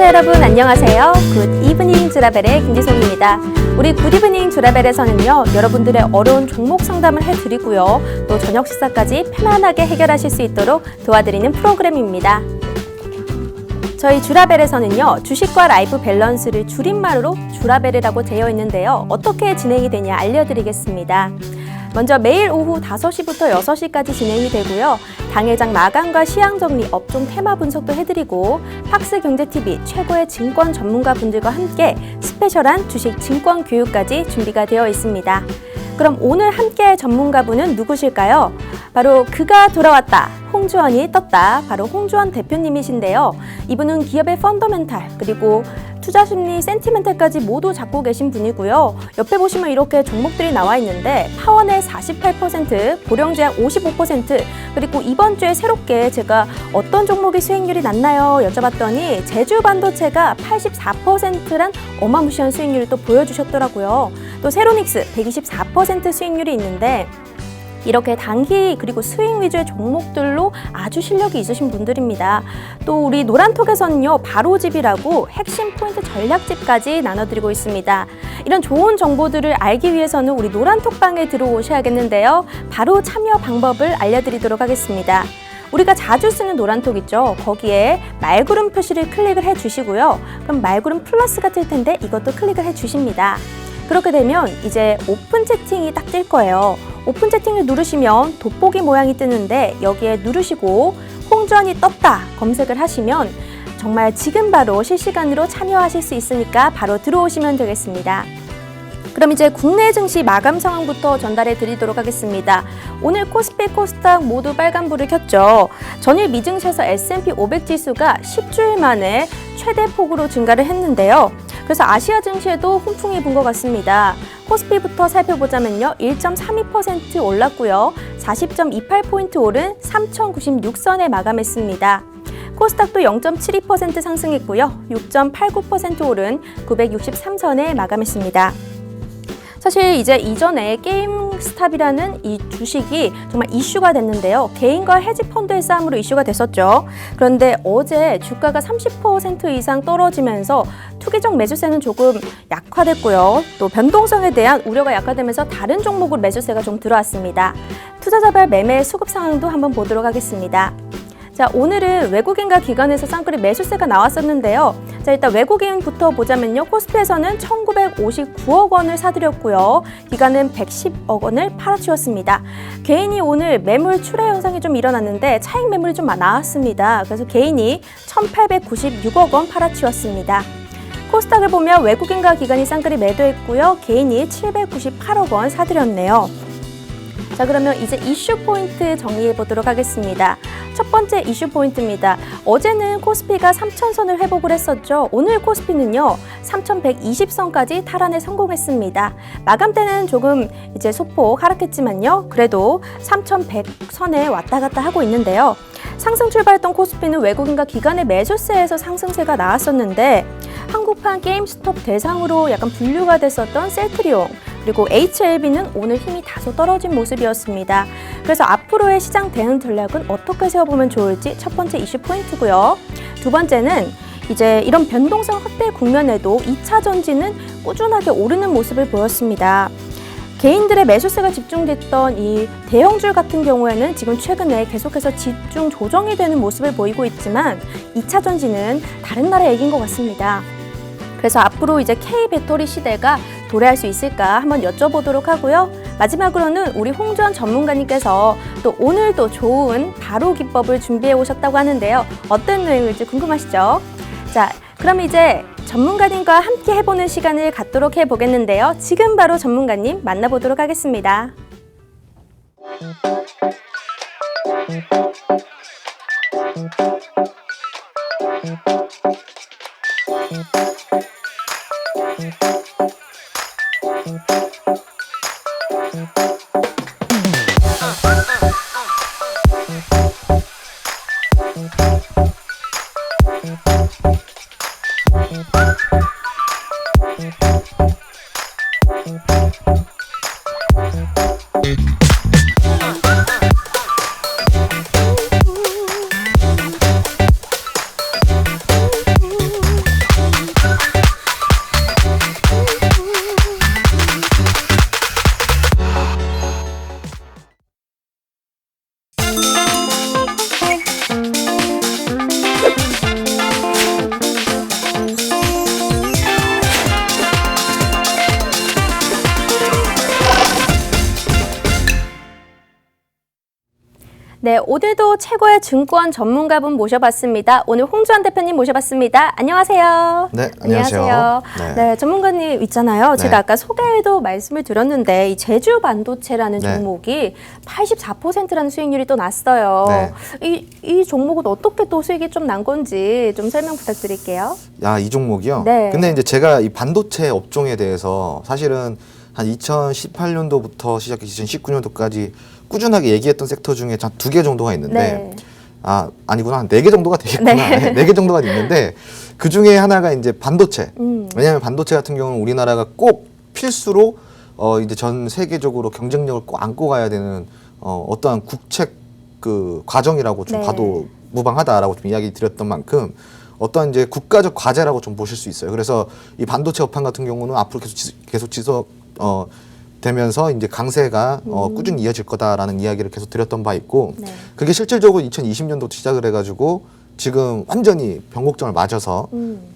시청자 여러분 안녕하세요. 굿 이브닝 주라벨의 김지송입니다. 우리 굿 이브닝 주라벨에서는요, 여러분들의 어려운 종목 상담을 해드리고요, 또 저녁 식사까지 편안하게 해결하실 수 있도록 도와드리는 프로그램입니다. 저희 주라벨에서는요, 주식과 라이프 밸런스를 줄임말로 주라벨이라고 되어 있는데요, 어떻게 진행이 되냐 알려드리겠습니다. 먼저 매일 오후 5시부터 6시까지 진행이 되고요. 당일장 마감과 시황 정리, 업종 테마 분석도 해드리고 팍스경제TV 최고의 증권 전문가분들과 함께 스페셜한 주식 증권 교육까지 준비가 되어 있습니다. 그럼 오늘 함께할 전문가분은 누구실까요? 바로 그가 돌아왔다, 홍주원이 떴다, 바로 홍주원 대표님이신데요. 이분은 기업의 펀더멘탈 그리고 투자 심리, 센티멘탈까지 모두 잡고 계신 분이고요. 옆에 보시면 이렇게 종목들이 나와 있는데 파원의 48%, 보령제약 55%, 그리고 이번 주에 새롭게 제가 어떤 종목이 수익률이 낮나요? 여쭤봤더니 제주반도체가 84%란 어마무시한 수익률을 또 보여주셨더라고요. 또 세로닉스 124% 수익률이 있는데 이렇게 단기 그리고 스윙 위주의 종목들로 아주 실력이 있으신 분들입니다. 또 우리 노란톡에서는요, 바로집이라고 핵심 포인트 전략집까지 나눠드리고 있습니다. 이런 좋은 정보들을 알기 위해서는 우리 노란톡방에 들어오셔야겠는데요. 바로 참여 방법을 알려드리도록 하겠습니다. 우리가 자주 쓰는 노란톡 있죠? 거기에 말구름 표시를 클릭을 해주시고요. 그럼 말구름 플러스가 뜰 텐데 이것도 클릭을 해주십니다. 그렇게 되면 이제 오픈 채팅이 딱 뜰 거예요. 오픈 채팅을 누르시면 돋보기 모양이 뜨는데 여기에 누르시고 홍주원이 떴다 검색을 하시면 정말 지금 바로 실시간으로 참여하실 수 있으니까 바로 들어오시면 되겠습니다. 그럼 이제 국내 증시 마감 상황부터 전달해 드리도록 하겠습니다. 오늘 코스피, 코스닥 모두 빨간불을 켰죠. 전일 미증시에서 S&P 500 지수가 10주일 만에 최대 폭으로 증가를 했는데요. 그래서 아시아 증시에도 훈풍이 분 것 같습니다. 코스피부터 살펴보자면요, 1.32% 올랐고요. 40.28포인트 오른 3,096선에 마감했습니다. 코스닥도 0.72% 상승했고요. 6.89% 오른 963선에 마감했습니다. 사실 이제 이전에 게임스탑이라는 이 주식이 정말 이슈가 됐는데요. 개인과 헤지펀드의 싸움으로 이슈가 됐었죠. 그런데 어제 주가가 30% 이상 떨어지면서 투기적 매수세는 조금 약화됐고요. 또 변동성에 대한 우려가 약화되면서 다른 종목으로 매수세가 좀 들어왔습니다. 투자자별 매매 수급 상황도 한번 보도록 하겠습니다. 자, 오늘은 외국인과 기관에서 쌍끌이 매수세가 나왔었는데요. 자, 일단 외국인부터 보자면요. 코스피에서는 1,959억 원을 사들였고요. 기관은 110억 원을 팔아치웠습니다. 개인이 오늘 매물 출회 현상이 좀 일어났는데 차익 매물이 좀 나왔습니다. 그래서 개인이 1,896억 원 팔아치웠습니다. 코스닥을 보면 외국인과 기관이 쌍끌이 매도했고요. 개인이 798억 원 사들였네요. 자, 그러면 이제 이슈 포인트 정리해 보도록 하겠습니다. 첫 번째 이슈 포인트입니다. 어제는 코스피가 3,000선을 회복을 했었죠. 오늘 코스피는요, 3,120선까지 탈환에 성공했습니다. 마감 때는 조금 이제 소폭 하락했지만요, 그래도 3,100선에 왔다 갔다 하고 있는데요. 상승 출발했던 코스피는 외국인과 기관의 매수세에서 상승세가 나왔었는데 한국판 게임스톱 대상으로 약간 분류가 됐었던 셀트리온 그리고 HLB는 오늘 힘이 다소 떨어진 모습이었습니다. 그래서 앞으로의 시장 대응 전략은 어떻게 세워보면 좋을지 첫 번째 이슈 포인트고요. 두 번째는 이제 이런 변동성 확대 국면에도 2차 전지는 꾸준하게 오르는 모습을 보였습니다. 개인들의 매수세가 집중됐던 이 대형주 같은 경우에는 지금 최근에 계속해서 집중 조정이 되는 모습을 보이고 있지만 2차 전지는 다른 나라의 얘기인 것 같습니다. 그래서 앞으로 이제 K배터리 시대가 도래할 수 있을까 한번 여쭤보도록 하고요. 마지막으로는 우리 홍주원 전문가님께서 또 오늘도 좋은 바로 기법을 준비해 오셨다고 하는데요. 어떤 내용일지 궁금하시죠? 자, 그럼 이제 전문가님과 함께 해보는 시간을 갖도록 해보겠는데요. 지금 바로 전문가님 만나보도록 하겠습니다. 네, 오늘도 최고의 증권 전문가분 모셔봤습니다. 오늘 홍주환 대표님 모셔봤습니다. 안녕하세요. 네, 안녕하세요. 네, 전문가님 있잖아요. 제가 아까 소개에도 말씀을 드렸는데 이 제주 반도체라는 종목이 84%라는 수익률이 또 났어요. 이 종목은 어떻게 또 수익이 좀 난 건지 좀 설명 부탁드릴게요. 이 종목이요? 네. 근데 이제 제가 이 반도체 업종에 대해서 사실은 한 2018년도부터 시작해 2019년도까지 꾸준하게 얘기했던 섹터 중에 한 2개 정도가 있는데 아니구나. 한 4개 정도가 되겠구나. 네. 4개 정도가 있는데 그 중에 하나가 이제 반도체. 왜냐하면 반도체 같은 경우는 우리나라가 꼭 필수로 이제 전 세계적으로 경쟁력을 꼭 안고 가야 되는 어떠한 국책 그 과정이라고 좀 봐도 무방하다라고 좀 이야기 드렸던 만큼 어떤 이제 국가적 과제라고 좀 보실 수 있어요. 그래서 이 반도체 업황 같은 경우는 앞으로 계속 지속 되면서 이제 강세가 꾸준히 이어질 거다라는 이야기를 계속 드렸던 바 있고 그게 실질적으로 2020년도 시작을 해가지고 지금 완전히 변곡점을 맞아서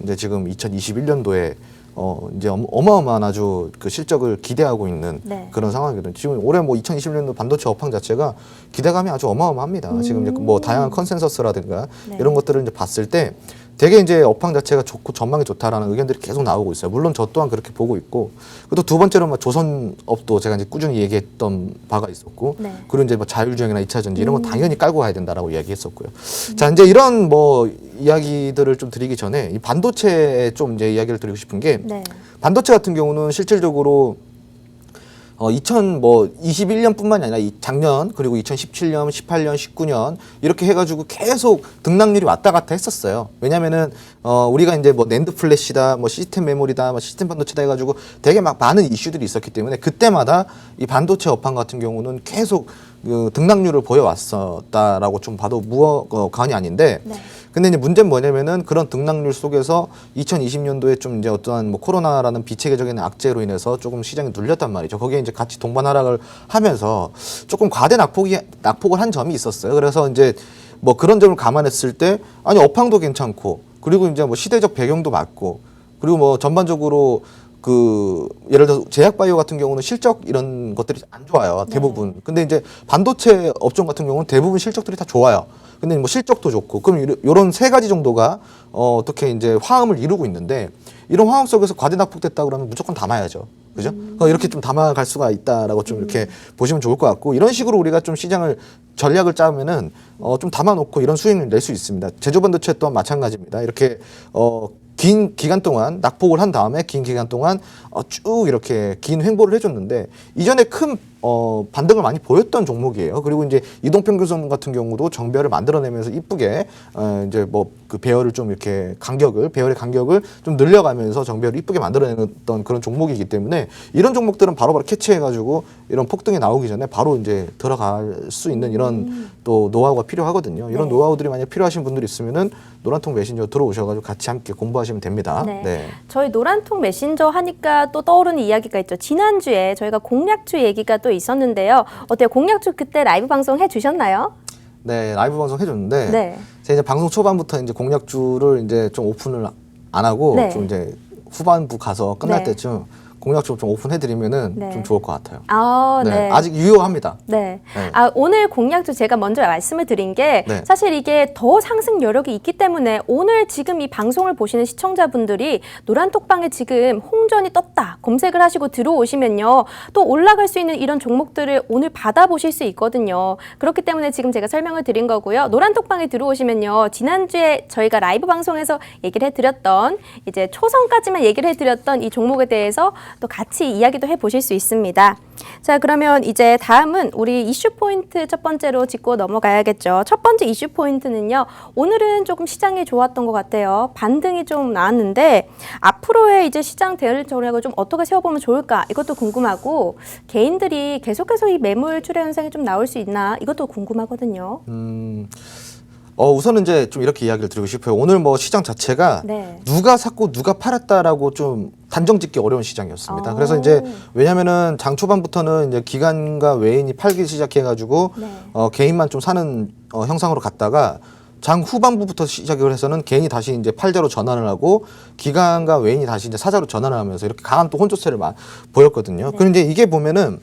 이제 지금 2021년도에 이제 어마어마한 아주 그 실적을 기대하고 있는 그런 상황이거든요. 지금 올해 뭐 2021년도 반도체 업황 자체가 기대감이 아주 어마어마합니다. 지금 이제 뭐 다양한 컨센서스라든가 이런 것들을 이제 봤을 때 되게 이제 업황 자체가 좋고 전망이 좋다라는 의견들이 계속 나오고 있어요. 물론 저 또한 그렇게 보고 있고, 그리고 두 번째로 뭐 조선업도 제가 이제 꾸준히 얘기했던 바가 있었고, 그리고 이제 뭐 자율주행이나 2차 전지 이런 거 당연히 깔고 가야 된다라고 이야기했었고요. 자, 이제 이런 뭐 이야기들을 좀 드리기 전에 이 반도체에 좀 이제 이야기를 드리고 싶은 게 반도체 같은 경우는 실질적으로 2021년뿐만이 아니라 작년 그리고 2017년, 18년, 19년 이렇게 해가지고 계속 등락률이 왔다 갔다 했었어요. 왜냐면은 우리가 이제 뭐 낸드 플래시다, 뭐 시스템 메모리다, 뭐 시스템 반도체다 해가지고 되게 막 많은 이슈들이 있었기 때문에 그때마다 이 반도체 업황 같은 경우는 계속 그 등락률을 보여왔었다라고 좀 봐도 과언이 아닌데. 근데 이제 문제는 뭐냐면은 그런 등락률 속에서 2020년도에 좀 이제 어떠한 뭐 코로나라는 비체계적인 악재로 인해서 조금 시장이 눌렸단 말이죠. 거기에 이제 같이 동반 하락을 하면서 조금 과대 낙폭을 한 점이 있었어요. 그래서 이제 뭐 그런 점을 감안했을 때 아니 업황도 괜찮고 그리고 이제 뭐 시대적 배경도 맞고 그리고 뭐 전반적으로 그 예를 들어 제약바이오 같은 경우는 실적 이런 것들이 안 좋아요. 대부분. 근데 이제 반도체 업종 같은 경우는 대부분 실적들이 다 좋아요. 근데 뭐 실적도 좋고 그럼 이런 세 가지 정도가 어떻게 이제 화음을 이루고 있는데 이런 화음 속에서 과대 낙폭됐다 그러면 무조건 담아야죠. 그죠? 이렇게 좀 담아갈 수가 있다라고 좀 이렇게 보시면 좋을 것 같고 이런 식으로 우리가 좀 시장을 전략을 짜면은 좀 담아놓고 이런 수익을 낼 수 있습니다. 제조반도체 또한 마찬가지입니다. 이렇게 긴 기간 동안 낙폭을 한 다음에 긴 기간 동안 쭉 이렇게 긴 횡보를 해줬는데 이전에 큰 반등을 많이 보였던 종목이에요. 그리고 이제 이동평균선 같은 경우도 정배열을 만들어내면서 이쁘게 이제 뭐 그 배열을 좀 이렇게 배열의 간격을 좀 늘려가면서 정배열을 이쁘게 만들어내던 그런 종목이기 때문에 이런 종목들은 바로바로 캐치해가지고 이런 폭등이 나오기 전에 바로 이제 들어갈 수 있는 이런 또 노하우가 필요하거든요. 이런 노하우들이 만약 필요하신 분들이 있으면은 노란통 메신저 들어오셔가지고 같이 함께 공부하시면 됩니다. 저희 노란통 메신저 하니까 또 떠오르는 이야기가 있죠. 지난주에 저희가 공략주 얘기가 또 있었는데요. 어때요? 공략주 그때 라이브 방송 해주셨나요? 네, 라이브 방송 해줬는데 제가 이제 방송 초반부터 이제 공략주를 이제 좀 오픈을 안 하고 좀 이제 후반부 가서 끝날 때쯤 공략주 좀 오픈해드리면은 좀 좋을 것 같아요. 아직 유효합니다. 오늘 공략주 제가 먼저 말씀을 드린 게 사실 이게 더 상승 여력이 있기 때문에 오늘 지금 이 방송을 보시는 시청자분들이 노란톡방에 지금 홍전이 떴다 검색을 하시고 들어오시면요 또 올라갈 수 있는 이런 종목들을 오늘 받아보실 수 있거든요. 그렇기 때문에 지금 제가 설명을 드린 거고요. 노란톡방에 들어오시면요 지난주에 저희가 라이브 방송에서 얘기를 해드렸던 이제 초선까지만 얘기를 해드렸던 이 종목에 대해서 또 같이 이야기도 해보실 수 있습니다. 자, 그러면 이제 다음은 우리 이슈 포인트 첫 번째로 짚고 넘어가야겠죠. 첫 번째 이슈 포인트는요. 오늘은 조금 시장이 좋았던 것 같아요. 반등이 좀 나왔는데 앞으로의 이제 시장 대응 전략을 좀 어떻게 세워보면 좋을까? 이것도 궁금하고 개인들이 계속해서 이 매물 출회 현상이 좀 나올 수 있나? 이것도 궁금하거든요. 우선은 이제 좀 이렇게 이야기를 드리고 싶어요. 오늘 뭐 시장 자체가 누가 샀고 누가 팔았다라고 좀 단정 짓기 어려운 시장이었습니다. 그래서 이제 왜냐면은 장 초반부터는 이제 기관과 외인이 팔기 시작해가지고 개인만 좀 사는 형상으로 갔다가 장 후반부부터 시작을 해서는 개인이 다시 이제 팔자로 전환을 하고 기관과 외인이 다시 이제 사자로 전환을 하면서 이렇게 강한 또 혼조세를 보였거든요. 그런데 이게 보면은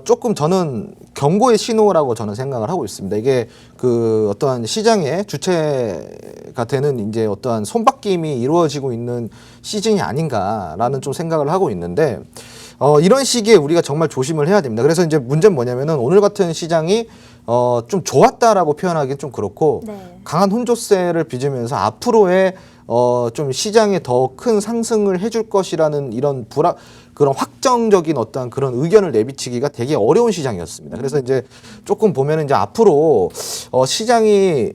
조금 저는 경고의 신호라고 저는 생각을 하고 있습니다. 이게 그 어떠한 시장의 주체가 되는 이제 어떠한 손바뀜이 이루어지고 있는 시즌이 아닌가라는 좀 생각을 하고 있는데 이런 시기에 우리가 정말 조심을 해야 됩니다. 그래서 이제 문제는 뭐냐면은 오늘 같은 시장이 좀 좋았다라고 표현하기는 좀 그렇고 네. 강한 혼조세를 빚으면서 앞으로의 좀 시장에 더 큰 상승을 해줄 것이라는 이런 그런 확정적인 어떤 그런 의견을 내비치기가 되게 어려운 시장이었습니다. 그래서 이제 조금 보면은 이제 앞으로 시장이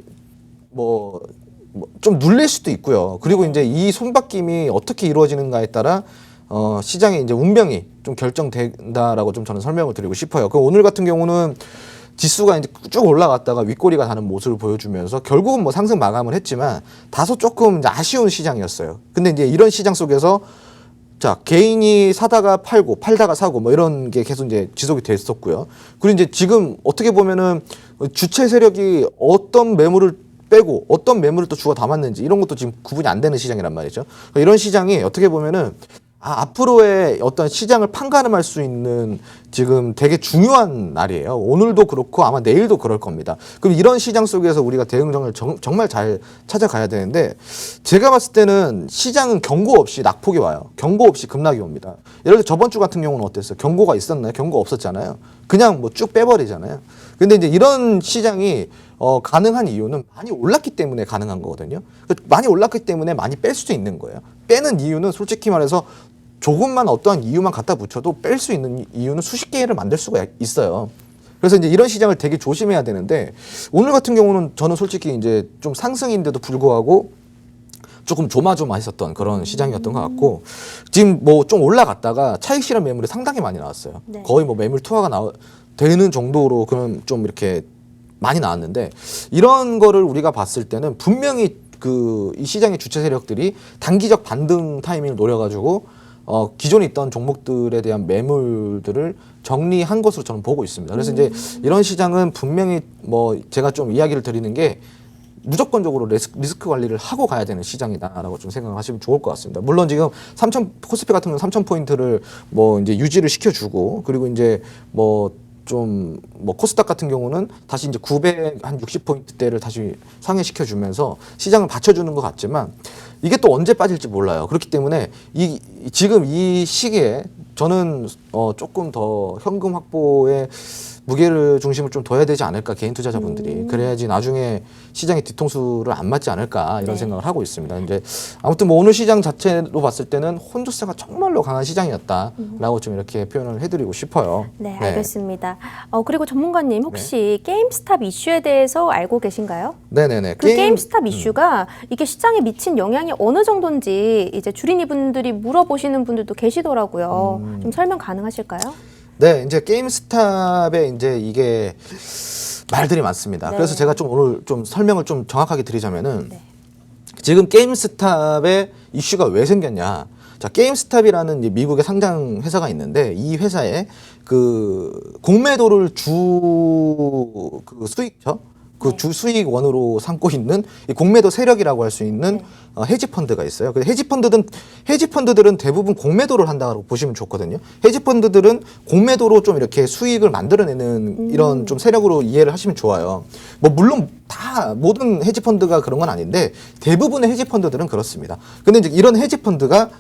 좀 눌릴 수도 있고요. 그리고 이제 이 손바뀜이 어떻게 이루어지는가에 따라 시장의 이제 운명이 좀 결정된다라고 좀 저는 설명을 드리고 싶어요. 그 오늘 같은 경우는 지수가 이제 쭉 올라갔다가 윗꼬리가 다는 모습을 보여주면서 결국은 뭐 상승 마감을 했지만 다소 조금 이제 아쉬운 시장이었어요. 근데 이제 이런 시장 속에서 자, 개인이 사다가 팔고 팔다가 사고 뭐 이런 게 계속 이제 지속이 됐었고요. 그리고 이제 지금 어떻게 보면은 주체 세력이 어떤 매물을 빼고 어떤 매물을 또 주워 담았는지 이런 것도 지금 구분이 안 되는 시장이란 말이죠. 이런 시장이 어떻게 보면은 앞으로의 어떤 시장을 판가름할 수 있는 지금 되게 중요한 날이에요. 오늘도 그렇고 아마 내일도 그럴 겁니다. 그럼 이런 시장 속에서 우리가 대응정을 정말 잘 찾아가야 되는데 제가 봤을 때는 시장은 경고 없이 낙폭이 와요. 경고 없이 급락이 옵니다. 예를 들어 저번 주 같은 경우는 어땠어요? 경고가 있었나요? 경고 없었잖아요. 그냥 뭐 쭉 빼버리잖아요. 근데 이제 이런 시장이 가능한 이유는 많이 올랐기 때문에 가능한 거거든요. 많이 올랐기 때문에 많이 뺄 수도 있는 거예요. 빼는 이유는 솔직히 말해서 조금만 어떠한 이유만 갖다 붙여도 뺄 수 있는 이유는 수십 개를 만들 수가 있어요. 그래서 이제 이런 시장을 되게 조심해야 되는데 오늘 같은 경우는 저는 솔직히 이제 좀 상승인데도 불구하고 조금 조마조마했었던 그런 시장이었던 것 같고 지금 뭐 좀 올라갔다가 차익 실현 매물이 상당히 많이 나왔어요. 네. 거의 뭐 매물 투하가 되는 정도로 그런 좀 이렇게 많이 나왔는데 이런 거를 우리가 봤을 때는 분명히 이 시장의 주체 세력들이 단기적 반등 타이밍을 노려가지고 기존에 있던 종목들에 대한 매물들을 정리한 것으로 저는 보고 있습니다. 그래서 이제 이런 시장은 분명히 뭐 제가 좀 이야기를 드리는 게 무조건적으로 리스크 관리를 하고 가야 되는 시장이다라고 좀 생각하시면 좋을 것 같습니다. 물론 지금 코스피 같은 경우는 3,000포인트를 뭐 이제 유지를 시켜주고 그리고 이제 뭐 코스닥 같은 경우는 다시 이제 960포인트대를 다시 상회시켜주면서 시장을 받쳐주는 것 같지만 이게 또 언제 빠질지 몰라요. 그렇기 때문에 지금 이 시기에 저는 조금 더 현금 확보에 무게를 중심을 좀 둬야 되지 않을까 개인 투자자분들이 그래야지 나중에 시장의 뒤통수를 안 맞지 않을까 이런 네. 생각을 하고 있습니다. 이제 아무튼 뭐 오늘 시장 자체로 봤을 때는 혼조세가 정말로 강한 시장이었다라고 좀 이렇게 표현을 해드리고 싶어요. 네, 알겠습니다. 그리고 전문가님 혹시 게임스탑 이슈에 대해서 알고 계신가요? 네네네. 그 게임스탑 이슈가 이게 시장에 미친 영향이 어느 정도인지 이제 주린이 분들이 물어보시는 분들도 계시더라고요. 좀 설명 가능하실까요? 네, 이제 게임스탑에 이제 이게 말들이 많습니다. 네. 그래서 제가 좀 오늘 좀 설명을 좀 정확하게 드리자면은 네. 지금 게임스탑의 이슈가 왜 생겼냐? 자, 게임스탑이라는 이제 미국의 상장 회사가 있는데 이 회사에 그 공매도를 수익처 그 주 수익원으로 삼고 있는 이 공매도 세력이라고 할 수 있는 헤지 펀드가 있어요. 그 헤지 펀드들은 대부분 공매도를 한다고 보시면 좋거든요. 헤지 펀드들은 공매도로 좀 이렇게 수익을 만들어내는 이런 좀 세력으로 이해를 하시면 좋아요. 뭐 물론 다 모든 헤지 펀드가 그런 건 아닌데 대부분의 헤지 펀드들은 그렇습니다. 근데 이제 이런 헤지 펀드가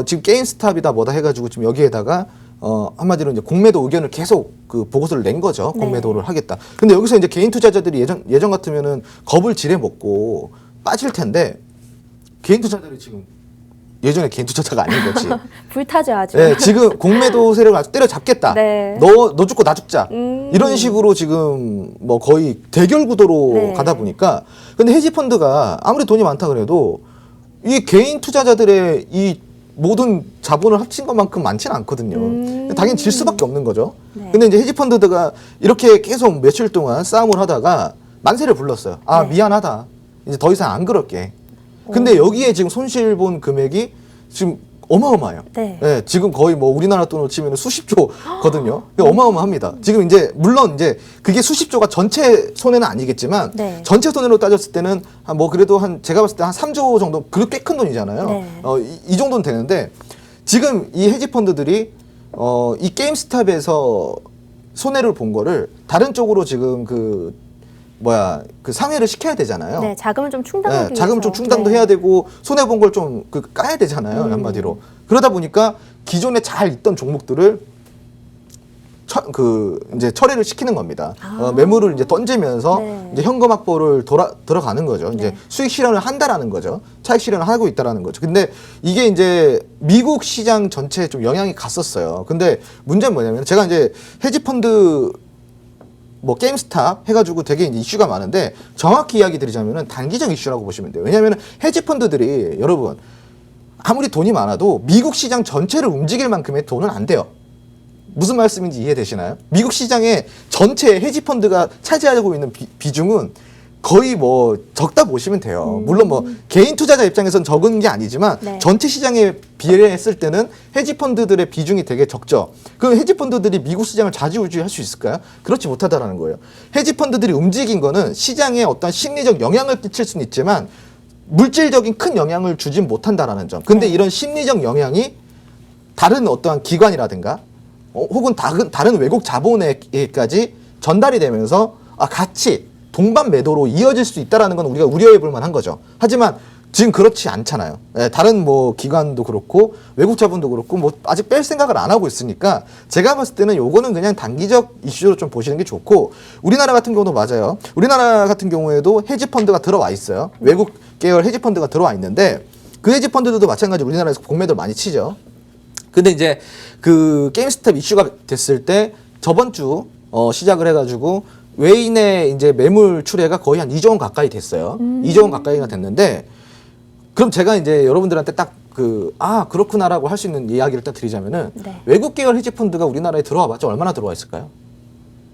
지금 게임스탑이다 뭐다 해가지고 지금 여기에다가 한마디로 이제 공매도 의견을 계속 그 보고서를 낸 거죠. 공매도를 하겠다. 근데 여기서 이제 개인 투자자들이 예전 같으면은 겁을 지레 먹고 빠질 텐데 개인 투자자들이 지금 예전에 개인 투자자가 아닌 거지. 불타죠 아주. 네, 지금 공매도 세력을 아주 때려잡겠다. 네. 너 죽고 나 죽자. 이런 식으로 지금 뭐 거의 대결 구도로 네. 가다 보니까 근데 헤지펀드가 아무리 돈이 많다 그래도 이 개인 투자자들의 이 모든 자본을 합친 것만큼 많지는 않거든요. 당연히 질 수밖에 없는 거죠. 네. 근데 이제 헤지펀드가 이렇게 계속 며칠 동안 싸움을 하다가 만세를 불렀어요. 아, 네. 미안하다. 이제 더 이상 안 그럴게. 근데 여기에 지금 손실 본 금액이 지금 어마어마해요. 네. 예, 지금 거의 뭐 우리나라 돈으로 치면 수십조거든요. 어마어마합니다. 지금 이제 물론 이제 그게 수십조가 전체 손해는 아니겠지만 네. 전체 손해로 따졌을 때는 한 뭐 그래도 한 제가 봤을 때 한 3조 정도 꽤 큰 돈이잖아요. 네. 이 정도는 되는데 지금 이 헤지 펀드들이 이 게임스탑에서 손해를 본 거를 다른 쪽으로 지금 그 상회를 시켜야 되잖아요. 네, 자금을 좀 충당하기 위해서. 자금 좀 충당도 네. 해야 되고 손해 본 걸 좀 까야 되잖아요. 한마디로. 그러다 보니까 기존에 잘 있던 종목들을 이제 처리를 시키는 겁니다. 매물을 이제 던지면서 네. 이제 현금 확보를 들어가는 거죠. 이제 네. 수익 실현을 한다라는 거죠. 차익 실현을 하고 있다라는 거죠. 근데 이게 이제 미국 시장 전체에 좀 영향이 갔었어요. 근데 문제는 뭐냐면 제가 이제 헤지 펀드 뭐 게임스탑 해가지고 되게 이제 이슈가 많은데 정확히 이야기 드리자면은 단기적 이슈라고 보시면 돼요. 왜냐하면 헤지 펀드들이 여러분 아무리 돈이 많아도 미국 시장 전체를 움직일 만큼의 돈은 안 돼요. 무슨 말씀인지 이해되시나요? 미국 시장의 전체 헤지 펀드가 차지하고 있는 비중은 거의 뭐 적다 보시면 돼요. 물론 뭐 개인 투자자 입장에서는 적은 게 아니지만 네. 전체 시장에 비례했을 때는 헤지 펀드들의 비중이 되게 적죠. 그럼 헤지 펀드들이 미국 시장을 좌지우지할 수 있을까요? 그렇지 못하다라는 거예요. 헤지 펀드들이 움직인 거는 시장에 어떤 심리적 영향을 끼칠 수는 있지만 물질적인 큰 영향을 주진 못한다라는 점. 근데 네. 이런 심리적 영향이 다른 어떠한 기관이라든가 혹은 다른 외국 자본에까지 전달이 되면서 같이 동반 매도로 이어질 수 있다라는 건 우리가 우려해 볼 만한 거죠. 하지만 지금 그렇지 않잖아요. 다른 뭐 기관도 그렇고 외국 자본도 그렇고 뭐 아직 뺄 생각을 안 하고 있으니까 제가 봤을 때는 요거는 그냥 단기적 이슈로 좀 보시는 게 좋고 우리나라 같은 경우도 맞아요. 우리나라 같은 경우에도 헤지 펀드가 들어와 있어요. 외국 계열 헤지 펀드가 들어와 있는데 그 헤지 펀드들도 마찬가지로 우리나라에서 공매도 많이 치죠. 근데 이제 그 게임스탑 이슈가 됐을 때 저번 주 시작을 해가지고 외인의 이제 매물 출회가 거의 한 2조 원 가까이 됐어요. 2조 원 가까이가 됐는데 그럼 제가 이제 여러분들한테 딱 그렇구나라고 할 수 있는 이야기를 딱 드리자면은 네. 외국 계열 헤지 펀드가 우리나라에 들어와 봤자 얼마나 들어와 있을까요?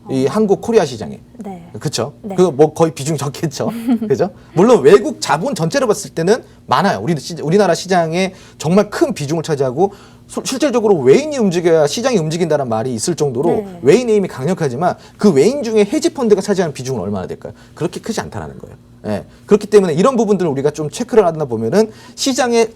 이 한국 코리아 시장에. 네. 그렇죠. 네. 그거 뭐 거의 비중이 적겠죠. 그죠? 물론 외국 자본 전체로 봤을 때는 많아요. 우리나라 시장에 정말 큰 비중을 차지하고 실질적으로 외인이 움직여야 시장이 움직인다는 말이 있을 정도로 네. 외인의 힘이 강력하지만 그 외인 중에 헤지 펀드가 차지하는 비중은 얼마나 될까요? 그렇게 크지 않다라는 거예요. 예. 그렇기 때문에 이런 부분들을 우리가 좀 체크를 하다 보면은 시장에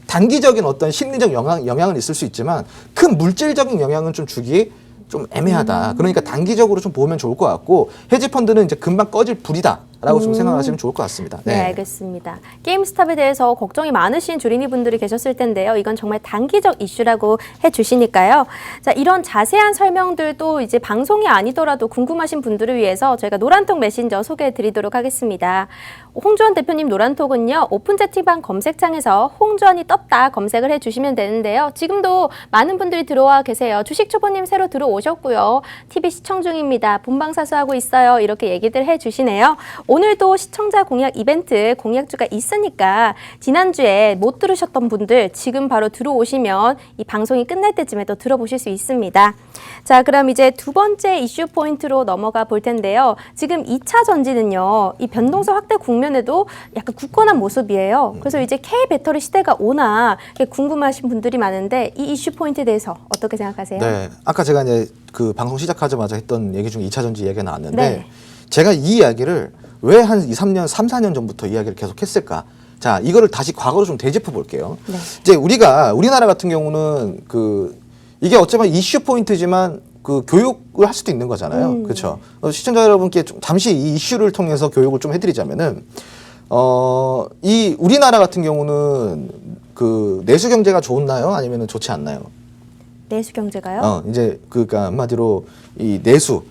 단기적인 어떤 심리적 영향은 있을 수 있지만 큰 물질적인 영향은 좀 주기 좀 애매하다. 그러니까 단기적으로 좀 보면 좋을 것 같고 헤지 펀드는 이제 금방 꺼질 불이다라고 좀 생각하시면 좋을 것 같습니다. 네, 알겠습니다. 게임스탑에 대해서 걱정이 많으신 주린이 분들이 계셨을 텐데요. 이건 정말 단기적 이슈라고 해주시니까요. 자, 이런 자세한 설명들도 이제 방송이 아니더라도 궁금하신 분들을 위해서 저희가 노란톡 메신저 소개해드리도록 하겠습니다. 홍주원 대표님 노란톡은요. 오픈 채팅방 검색창에서 홍주원이 떴다 검색을 해주시면 되는데요. 지금도 많은 분들이 들어와 계세요. 주식초보님 새로 들어오셨고요. TV 시청 중입니다. 본방사수하고 있어요. 이렇게 얘기들 해주시네요. 오늘도 시청자 공약 이벤트 공약주가 있으니까 지난주에 못 들으셨던 분들 지금 바로 들어오시면 이 방송이 끝날 때쯤에 또 들어보실 수 있습니다. 자, 그럼 이제 두 번째 이슈 포인트로 넘어가 볼 텐데요. 지금 2차 전지는요. 이 변동성 확대 국면에도 약간 굳건한 모습이에요. 그래서 이제 K 배터리 시대가 오나 궁금하신 분들이 많은데 이 이슈 포인트에 대해서 어떻게 생각하세요? 네. 아까 제가 이제 그 방송 시작하자마자 했던 얘기 중에 2차 전지 얘기가 나왔는데 네. 제가 이 이야기를 왜 한 3, 4년 전부터 이야기를 계속 했을까? 자, 이거를 다시 과거로 좀 되짚어 볼게요. 네. 이제 우리나라 같은 경우는 이게 어쩌면 이슈 포인트지만 교육을 할 수도 있는 거잖아요. 그렇죠. 시청자 여러분께 좀 잠시 이 이슈를 통해서 교육을 좀 해드리자면은 이 우리나라 같은 경우는 내수 경제가 좋나요? 아니면 좋지 않나요? 내수 경제가요? 이제 그러니까 한마디로 이 내수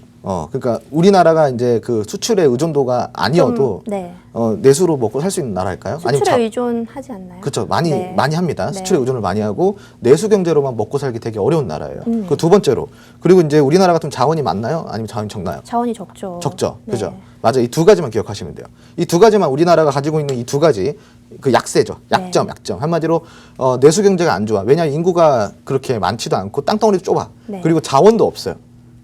그러니까 우리나라가 이제 수출의 의존도가 아니어도 네. 내수로 먹고 살 수 있는 나라일까요? 수출에 의존하지 않나요? 그렇죠. 많이 합니다. 네. 수출에 의존을 많이 하고 내수 경제로만 먹고 살기 되게 어려운 나라예요. 그 두 번째로. 그리고 이제 우리나라 같은 자원이 많나요? 아니면 자원이 적나요? 자원이 적죠. 적죠. 네. 그죠? 맞아. 이 두 가지만 기억하시면 돼요. 이 두 가지만 우리나라가 가지고 있는 이 두 가지 약세죠. 약점. 한마디로 내수 경제가 안 좋아. 왜냐하면 인구가 그렇게 많지도 않고 땅덩어리도 좁아. 네. 그리고 자원도 없어요.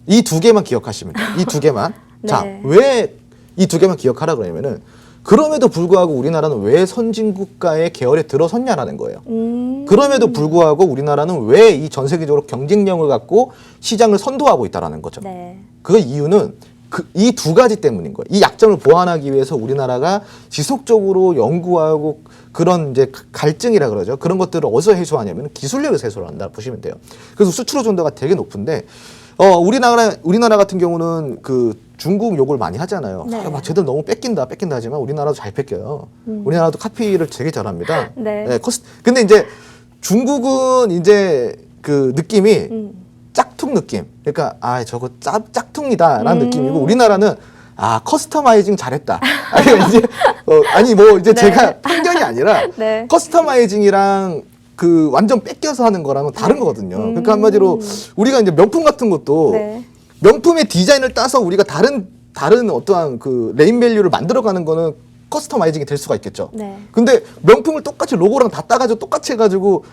이 두 개만 기억하시면 돼요. 이 두 개만. 네. 자, 왜 이 두 개만 기억하라 그러냐면은 그럼에도 불구하고 우리나라는 왜 선진국가의 계열에 들어섰냐라는 거예요. 그럼에도 불구하고 우리나라는 왜 이 전 세계적으로 경쟁력을 갖고 시장을 선도하고 있다라는 거죠. 네. 그 이유는 이 두 가지 때문인 거예요. 이 약점을 보완하기 위해서 우리나라가 지속적으로 연구하고 그런 이제 갈증이라 그러죠. 그런 것들을 어디서 해소하냐면 기술력에서 해소를 한다 보시면 돼요. 그래서 수출 의존도가 되게 높은데 우리나라 같은 경우는 그 중국 욕을 많이 하잖아요. 네. 막 쟤들 너무 뺏긴다 하지만 우리나라도 잘 뺏겨요. 우리나라도 카피를 되게 잘합니다. 네. 근데 이제 중국은 이제 그 느낌이 짝퉁 느낌. 그러니까 아 저거 짝퉁이다라는 느낌이고 우리나라는 아 커스터마이징 잘했다. 아니 이제 아니 뭐 이제 네. 제가 편견이 아니라 네. 커스터마이징이랑 그 완전 뺏겨서 하는 거랑은 다른 거거든요. 그러니까 한마디로 우리가 이제 명품 같은 것도 네. 명품의 디자인을 따서 우리가 다른 어떠한 그 네임밸류를 만들어가는 거는 커스터마이징이 될 수가 있겠죠. 네. 근데 명품을 똑같이 로고랑 다 따가지고 똑같이 해가지고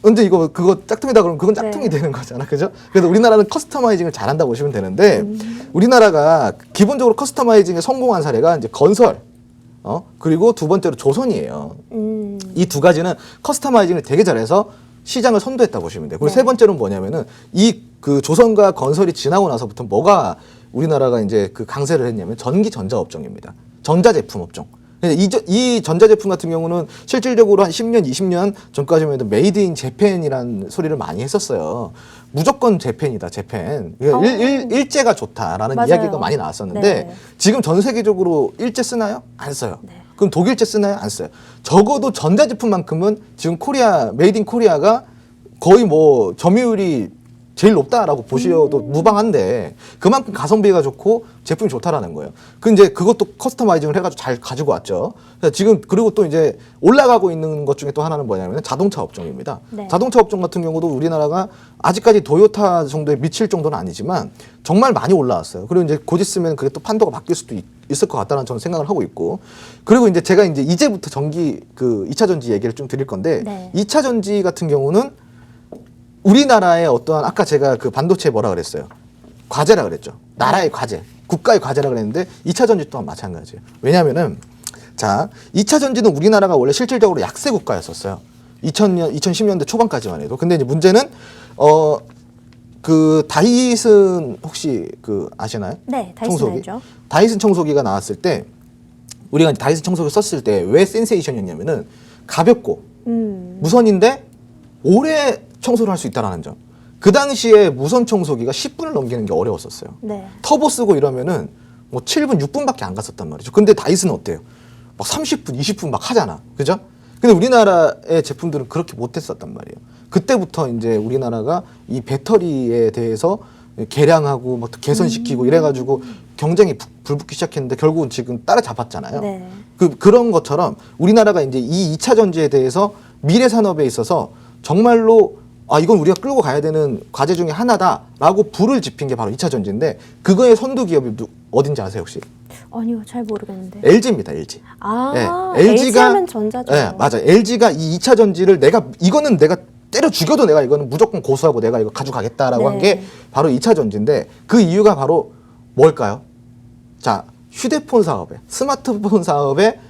언제 그거 짝퉁이다 그러면 그건 짝퉁이 네. 되는 거잖아, 그죠? 그래서 우리나라는 커스터마이징을 잘한다 보시면 되는데 우리나라가 기본적으로 커스터마이징에 성공한 사례가 이제 건설, 그리고 두 번째로 조선이에요. 이 두 가지는 커스터마이징을 되게 잘해서 시장을 선도했다 보시면 돼요. 그리고 네. 세 번째로는 뭐냐면은 이 그 조선과 건설이 지나고 나서부터 뭐가 우리나라가 이제 그 강세를 했냐면 전기 전자 업종입니다. 전자제품 업종. 이 전자제품 같은 경우는 실질적으로 한 10년, 20년 전까지만 해도 메이드 인 재팬이라는 소리를 많이 했었어요. 무조건 재팬이다, 재팬. 일제가 좋다라는 맞아요. 이야기가 많이 나왔었는데 네. 지금 전 세계적으로 일제 쓰나요? 안 써요. 네. 그럼 독일제 쓰나요? 안 써요. 적어도 전자제품만큼은 지금 메이드 인 코리아가 거의 뭐 점유율이 제일 높다라고 보셔도 무방한데 그만큼 가성비가 좋고 제품이 좋다라는 거예요. 그 이제 그것도 커스터마이징을 해가지고 잘 가지고 왔죠. 그래서 지금 그리고 또 이제 올라가고 있는 것 중에 또 하나는 뭐냐면 자동차 업종입니다. 네. 자동차 업종 같은 경우도 우리나라가 아직까지 도요타 정도에 미칠 정도는 아니지만 정말 많이 올라왔어요. 그리고 이제 곧 있으면 그게 또 판도가 바뀔 수도 있을 것 같다는 저는 생각을 하고 있고 그리고 이제 제가 이제부터 전기 그 2차 전지 얘기를 좀 드릴 건데 네. 2차 전지 같은 경우는 우리나라의 어떠한 아까 제가 그 반도체 뭐라 그랬어요? 과제라 그랬죠. 나라의 과제, 국가의 과제라 그랬는데 2차 전지 또한 마찬가지예요. 왜냐하면은 자 2차 전지는 우리나라가 원래 실질적으로 약세 국가였었어요. 2010년대 초반까지만 해도. 근데 이제 문제는 그 다이슨 혹시 그 아시나요? 네, 다이슨 알죠. 다이슨 청소기가 나왔을 때 우리가 이제 다이슨 청소기 썼을 때 왜 센세이션이었냐면은 가볍고 무선인데 오래 청소를 할 수 있다는 점. 그 당시에 무선 청소기가 10분을 넘기는 게 어려웠었어요. 네. 터보 쓰고 이러면은 뭐 7분, 6분밖에 안 갔었단 말이죠. 근데 다이슨은 어때요? 막 30분, 20분 막 하잖아. 그죠? 근데 우리나라의 제품들은 그렇게 못했었단 말이에요. 그때부터 이제 우리나라가 이 배터리에 대해서 개량하고 막 개선시키고 이래가지고 경쟁이 불붙기 시작했는데 결국은 지금 따라잡았잖아요. 네. 그런 것처럼 우리나라가 이제 이 2차 전지에 대해서 미래 산업에 있어서 정말로 이건 우리가 끌고 가야 되는 과제 중에 하나다라고 불을 지핀 게 바로 2차 전지인데 그거의 선두 기업이 어딘지 아세요 혹시? 아니요, 잘 모르겠는데. LG입니다, LG. LG 하면 전자죠. 네, 맞아. LG가 이 2차 전지를 이거는 내가 때려 죽여도 내가 이거는 무조건 고수하고 내가 이거 가져가겠다라고 네. 한 게 바로 2차 전지인데 그 이유가 바로 뭘까요? 자, 휴대폰 사업에, 스마트폰 사업에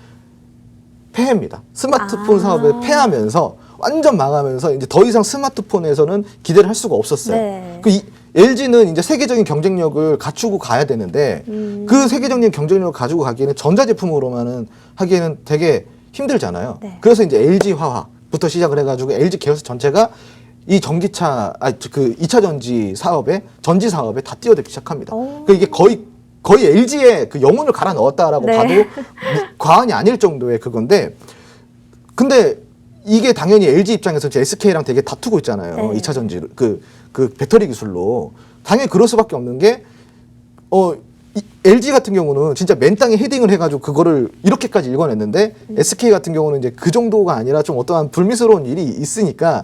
폐해입니다. 스마트폰 사업에 폐하면서 완전 망하면서 이제 더 이상 스마트폰에서는 기대를 할 수가 없었어요. 네. LG는 이제 세계적인 경쟁력을 갖추고 가야 되는데 그 세계적인 경쟁력을 가지고 가기에는 전자제품으로만은 하기에는 되게 힘들잖아요. 네. 그래서 이제 LG 화학부터 시작을 해가지고 LG 계열사 전체가 이 전기차, 그 2차 전지 사업에 다 뛰어들기 시작합니다. 그러니까 이게 거의 LG의 그 영혼을 갈아 넣었다라고 네. 봐도 과언이 아닐 정도의 그건데 근데 이게 당연히 LG 입장에서 SK랑 되게 다투고 있잖아요. 네. 2차 전지 그 배터리 기술로 당연히 그럴 수밖에 없는 게 LG 같은 경우는 진짜 맨 땅에 헤딩을 해가지고 그거를 이렇게까지 읽어냈는데 SK 같은 경우는 이제 그 정도가 아니라 좀 어떠한 불미스러운 일이 있으니까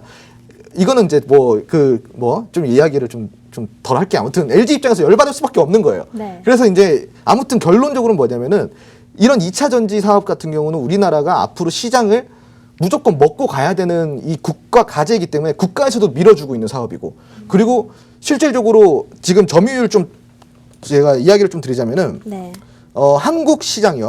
이거는 이제 좀 이야기를 좀 덜 할게 아무튼 LG 입장에서 열받을 수밖에 없는 거예요. 네. 그래서 이제 아무튼 결론적으로는 뭐냐면은 이런 2차 전지 사업 같은 경우는 우리나라가 앞으로 시장을 무조건 먹고 가야 되는 이 국가 과제이기 때문에 국가에서도 밀어주고 있는 사업이고 그리고 실질적으로 지금 점유율 좀 제가 이야기를 좀 드리자면은 네. 한국 시장이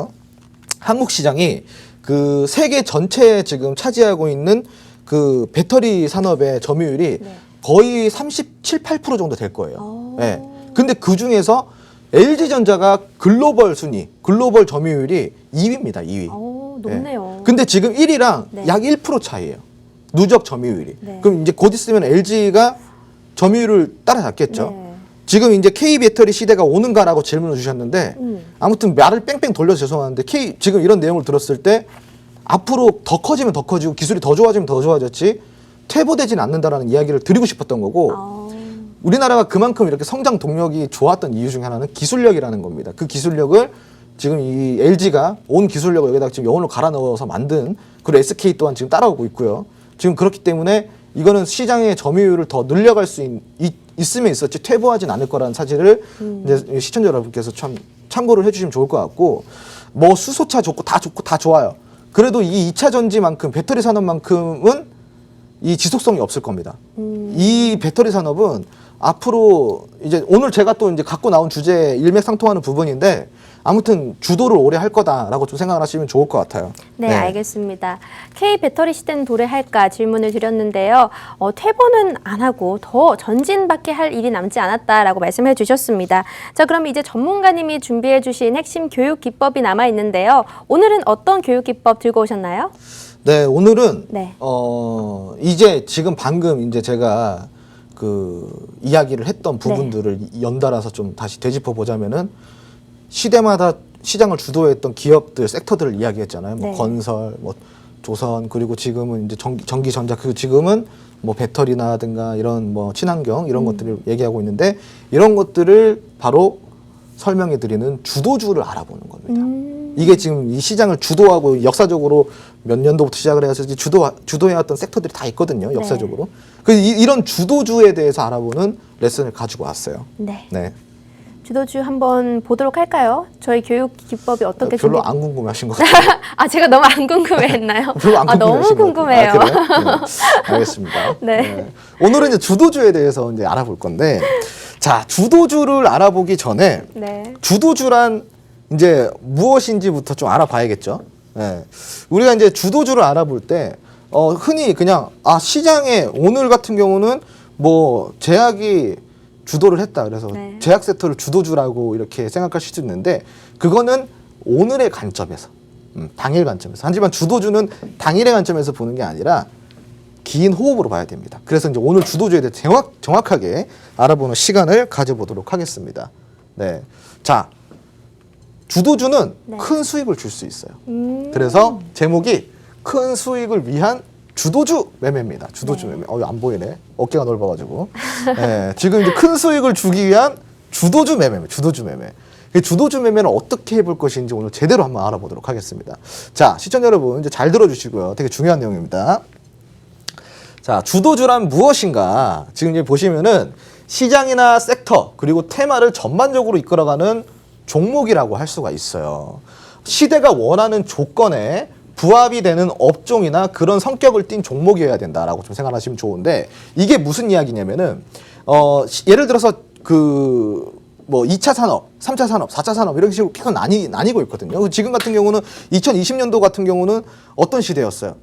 그 세계 전체에 지금 차지하고 있는 그 배터리 산업의 점유율이 네. 거의 37, 8% 정도 될 거예요. 오. 예. 근데 그 중에서 LG전자가 글로벌 순위, 글로벌 점유율이 2위입니다. 2위. 오, 높네요. 근데 지금 1위랑 네. 약 1% 차이예요. 누적 점유율이. 네. 그럼 이제 곧 있으면 LG가 점유율을 따라잡겠죠. 네. 지금 이제 K 배터리 시대가 오는가라고 질문을 주셨는데 아무튼 말을 뺑뺑 돌려서 죄송한데 지금 이런 내용을 들었을 때 앞으로 더 커지면 더 커지고 기술이 더 좋아지면 더 좋아졌지 퇴보되진 않는다라는 이야기를 드리고 싶었던 거고 아, 우리나라가 그만큼 이렇게 성장 동력이 좋았던 이유 중에 하나는 기술력이라는 겁니다. 그 기술력을 지금 이 LG가 온 기술력을 여기다가 지금 영혼을 갈아 넣어서 만든 그리고 SK 또한 지금 따라오고 있고요. 지금 그렇기 때문에 이거는 시장의 점유율을 더 늘려갈 수 있으면 있었지 퇴보하진 않을 거라는 사실을 이제 시청자 여러분께서 참 참고를 해주시면 좋을 것 같고 뭐 수소차 좋고 다 좋아요. 그래도 이 2차 전지만큼 배터리 산업만큼은 이 지속성이 없을 겁니다. 이 배터리 산업은 앞으로 이제 오늘 제가 또 이제 갖고 나온 주제에 일맥상통하는 부분인데 아무튼 주도를 오래 할 거다라고 좀 생각을 하시면 좋을 것 같아요. 네, 알겠습니다. K 배터리 시대는 도래할까 질문을 드렸는데요. 퇴보는 안 하고 더 전진밖에 할 일이 남지 않았다라고 말씀해 주셨습니다. 자, 그럼 이제 전문가님이 준비해 주신 핵심 교육 기법이 남아 있는데요. 오늘은 어떤 교육 기법 들고 오셨나요? 네, 오늘은 네. 이제 지금 방금 이제 제가 그 이야기를 했던 부분들을 연달아서 좀 다시 되짚어 보자면은 시대마다 시장을 주도했던 기업들, 섹터들을 이야기했잖아요. 뭐 네. 건설, 뭐 조선, 그리고 지금은 이제 전기, 전자, 그리고 지금은 뭐 배터리나든가 이런 뭐 친환경 이런 것들을 얘기하고 있는데 이런 것들을 바로 설명해 드리는 주도주를 알아보는 겁니다. 이게 지금 이 시장을 주도하고 역사적으로 몇 년도부터 시작을 해서 주도해왔던 섹터들이 다 있거든요. 역사적으로. 그래서 이런 주도주에 대해서 알아보는 레슨을 가지고 왔어요. 네. 네. 주도주 한번 보도록 할까요? 저희 교육 기법이 어떻게 별로 준비... 안 궁금해하신 것 같아요. 아, 제가 너무 안 궁금해했나요? 별로 안 너무 궁금해하신 것 궁금해요. 같아요. 아, 그래요? 네. 알겠습니다. 네. 오늘은 이제 주도주에 대해서 이제 알아볼 건데, 자, 주도주를 알아보기 전에 네. 주도주란 이제 무엇인지부터 좀 알아봐야겠죠. 네. 우리가 이제 주도주를 알아볼 때 흔히 그냥 시장에 오늘 같은 경우는 뭐 제약이 주도를 했다. 그래서 네. 제약 섹터를 주도주라고 이렇게 생각하실 수 있는데 그거는 오늘의 관점에서 당일 관점에서 하지만 주도주는 당일의 관점에서 보는 게 아니라 긴 호흡으로 봐야 됩니다. 그래서 이제 오늘 주도주에 대해 정확하게 알아보는 시간을 가져보도록 하겠습니다. 네. 자, 주도주는 네. 큰 수익을 줄 수 있어요. 그래서 제목이 큰 수익을 위한 주도주 매매입니다. 주도주 매매. 안 보이네. 어깨가 넓어가지고. 네, 지금 이제 큰 수익을 주기 위한 주도주 매매입니다. 주도주 매매. 이 주도주 매매는 어떻게 해볼 것인지 오늘 제대로 한번 알아보도록 하겠습니다. 자, 시청자 여러분 이제 잘 들어주시고요. 되게 중요한 내용입니다. 자, 주도주란 무엇인가? 지금 이제 보시면은 시장이나 섹터 그리고 테마를 전반적으로 이끌어가는 종목이라고 할 수가 있어요. 시대가 원하는 조건에 부합이 되는 업종이나 그런 성격을 띤 종목이어야 된다라고 좀 생각하시면 좋은데 이게 무슨 이야기냐면은 예를 들어서 뭐 2차 산업, 3차 산업, 4차 산업 이런 식으로 계속 나뉘고 있거든요. 지금 같은 경우는 2020년도 같은 경우는 어떤 시대였어요?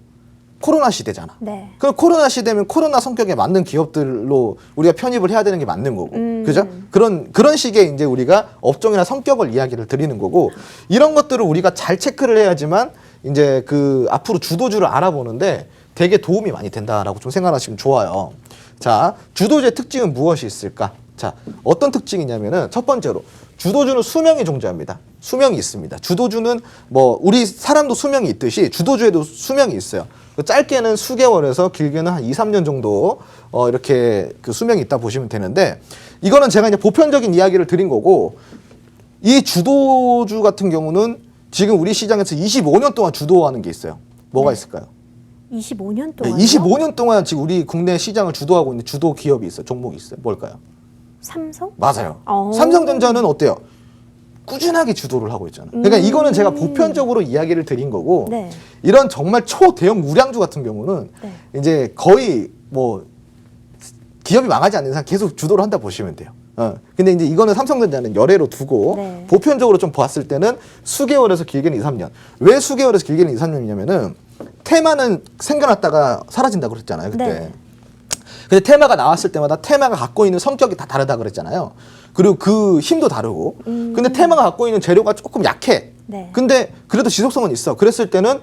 코로나 시대잖아. 네. 그럼 코로나 시대면 코로나 성격에 맞는 기업들로 우리가 편입을 해야 되는 게 맞는 거고, 그죠? 그런 식의 이제 우리가 업종이나 성격을 이야기를 드리는 거고, 이런 것들을 우리가 잘 체크를 해야지만 이제 앞으로 주도주를 알아보는데 되게 도움이 많이 된다라고 좀 생각하시면 좋아요. 자, 주도주의 특징은 무엇이 있을까? 자, 어떤 특징이냐면은 첫 번째로 주도주는 수명이 존재합니다. 수명이 있습니다. 주도주는 뭐 우리 사람도 수명이 있듯이 주도주에도 수명이 있어요. 짧게는 수개월에서 길게는 한 2, 3년 정도 이렇게 수명이 있다 보시면 되는데 이거는 제가 이제 보편적인 이야기를 드린 거고 이 주도주 같은 경우는 지금 우리 시장에서 25년 동안 주도하는 게 있어요. 뭐가 있을까요? 25년 네, 동안요? 25년 동안 지금 우리 국내 시장을 주도하고 있는 주도 기업이 있어요. 종목이 있어요. 뭘까요? 삼성? 맞아요. 오. 삼성전자는 어때요? 꾸준하게 주도를 하고 있잖아요. 그러니까 이거는 제가 보편적으로 이야기를 드린 거고 네. 이런 정말 초대형 우량주 같은 경우는 네. 이제 거의 뭐 기업이 망하지 않는 이상 계속 주도를 한다 보시면 돼요. 근데 이제 이거는 삼성전자는 열애로 두고 네. 보편적으로 좀 봤을 때는 수개월에서 길게는 2, 3년. 왜 수개월에서 길게는 2, 3년이냐면은 테마는 생겨났다가 사라진다고 그랬잖아요, 그때. 네. 근데 테마가 나왔을 때마다 테마가 갖고 있는 성격이 다 다르다 그랬잖아요. 그리고 그 힘도 다르고. 근데 테마가 갖고 있는 재료가 조금 약해. 네. 근데 그래도 지속성은 있어. 그랬을 때는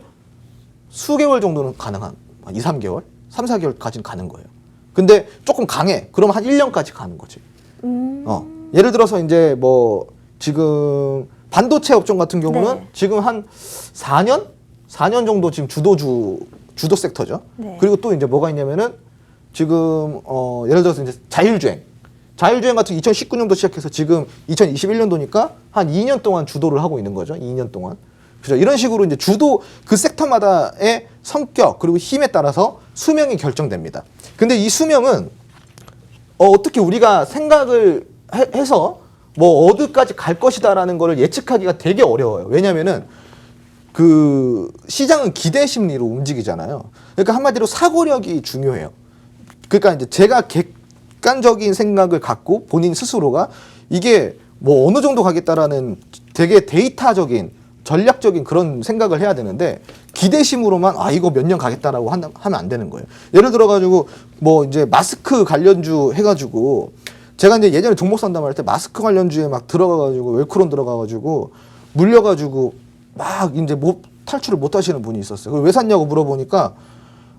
수개월 정도는 가능한, 2, 3개월? 3, 4개월까지는 가는 거예요. 근데 조금 강해. 그러면 한 1년까지 가는 거지. 예를 들어서 이제 뭐 지금 반도체 업종 같은 경우는 네. 지금 한 4년? 4년 정도 지금 주도 섹터죠. 네. 그리고 또 이제 뭐가 있냐면은 지금 예를 들어서 이제 자율주행 같은 2019년도 시작해서 지금 2021년도니까 한 2년 동안 주도를 하고 있는 거죠. 2년 동안. 그죠? 이런 식으로 이제 주도 그 섹터마다의 성격 그리고 힘에 따라서 수명이 결정됩니다. 근데 이 수명은 어떻게 우리가 생각을 해서 뭐 어디까지 갈 것이다라는 거를 예측하기가 되게 어려워요. 왜냐면은 그 시장은 기대 심리로 움직이잖아요. 그러니까 한마디로 사고력이 중요해요. 그러니까 이제 제가 객관적인 생각을 갖고 본인 스스로가 이게 뭐 어느 정도 가겠다라는 되게 데이터적인 전략적인 그런 생각을 해야 되는데 기대심으로만 이거 몇 년 가겠다라고 하면 안 되는 거예요. 예를 들어 가지고 뭐 이제 마스크 관련주 해가지고 제가 이제 예전에 종목 상담할 때 마스크 관련주에 막 들어가가지고 웰크론 들어가가지고 물려가지고 막 이제 탈출을 못 하시는 분이 있었어요. 왜 샀냐고 물어보니까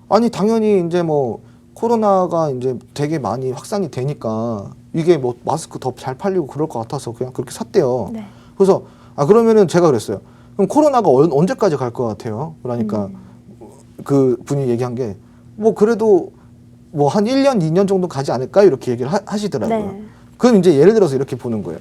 아니 당연히 이제 뭐 코로나가 이제 되게 많이 확산이 되니까 이게 뭐 마스크 더 잘 팔리고 그럴 것 같아서 그냥 그렇게 샀대요. 네. 그래서 그러면은 제가 그랬어요. 그럼 코로나가 언제까지 갈 것 같아요? 그러니까 그 분이 얘기한 게 뭐 그래도 뭐 한 1년, 2년 정도 가지 않을까? 이렇게 얘기를 하시더라고요. 네. 그럼 이제 예를 들어서 이렇게 보는 거예요.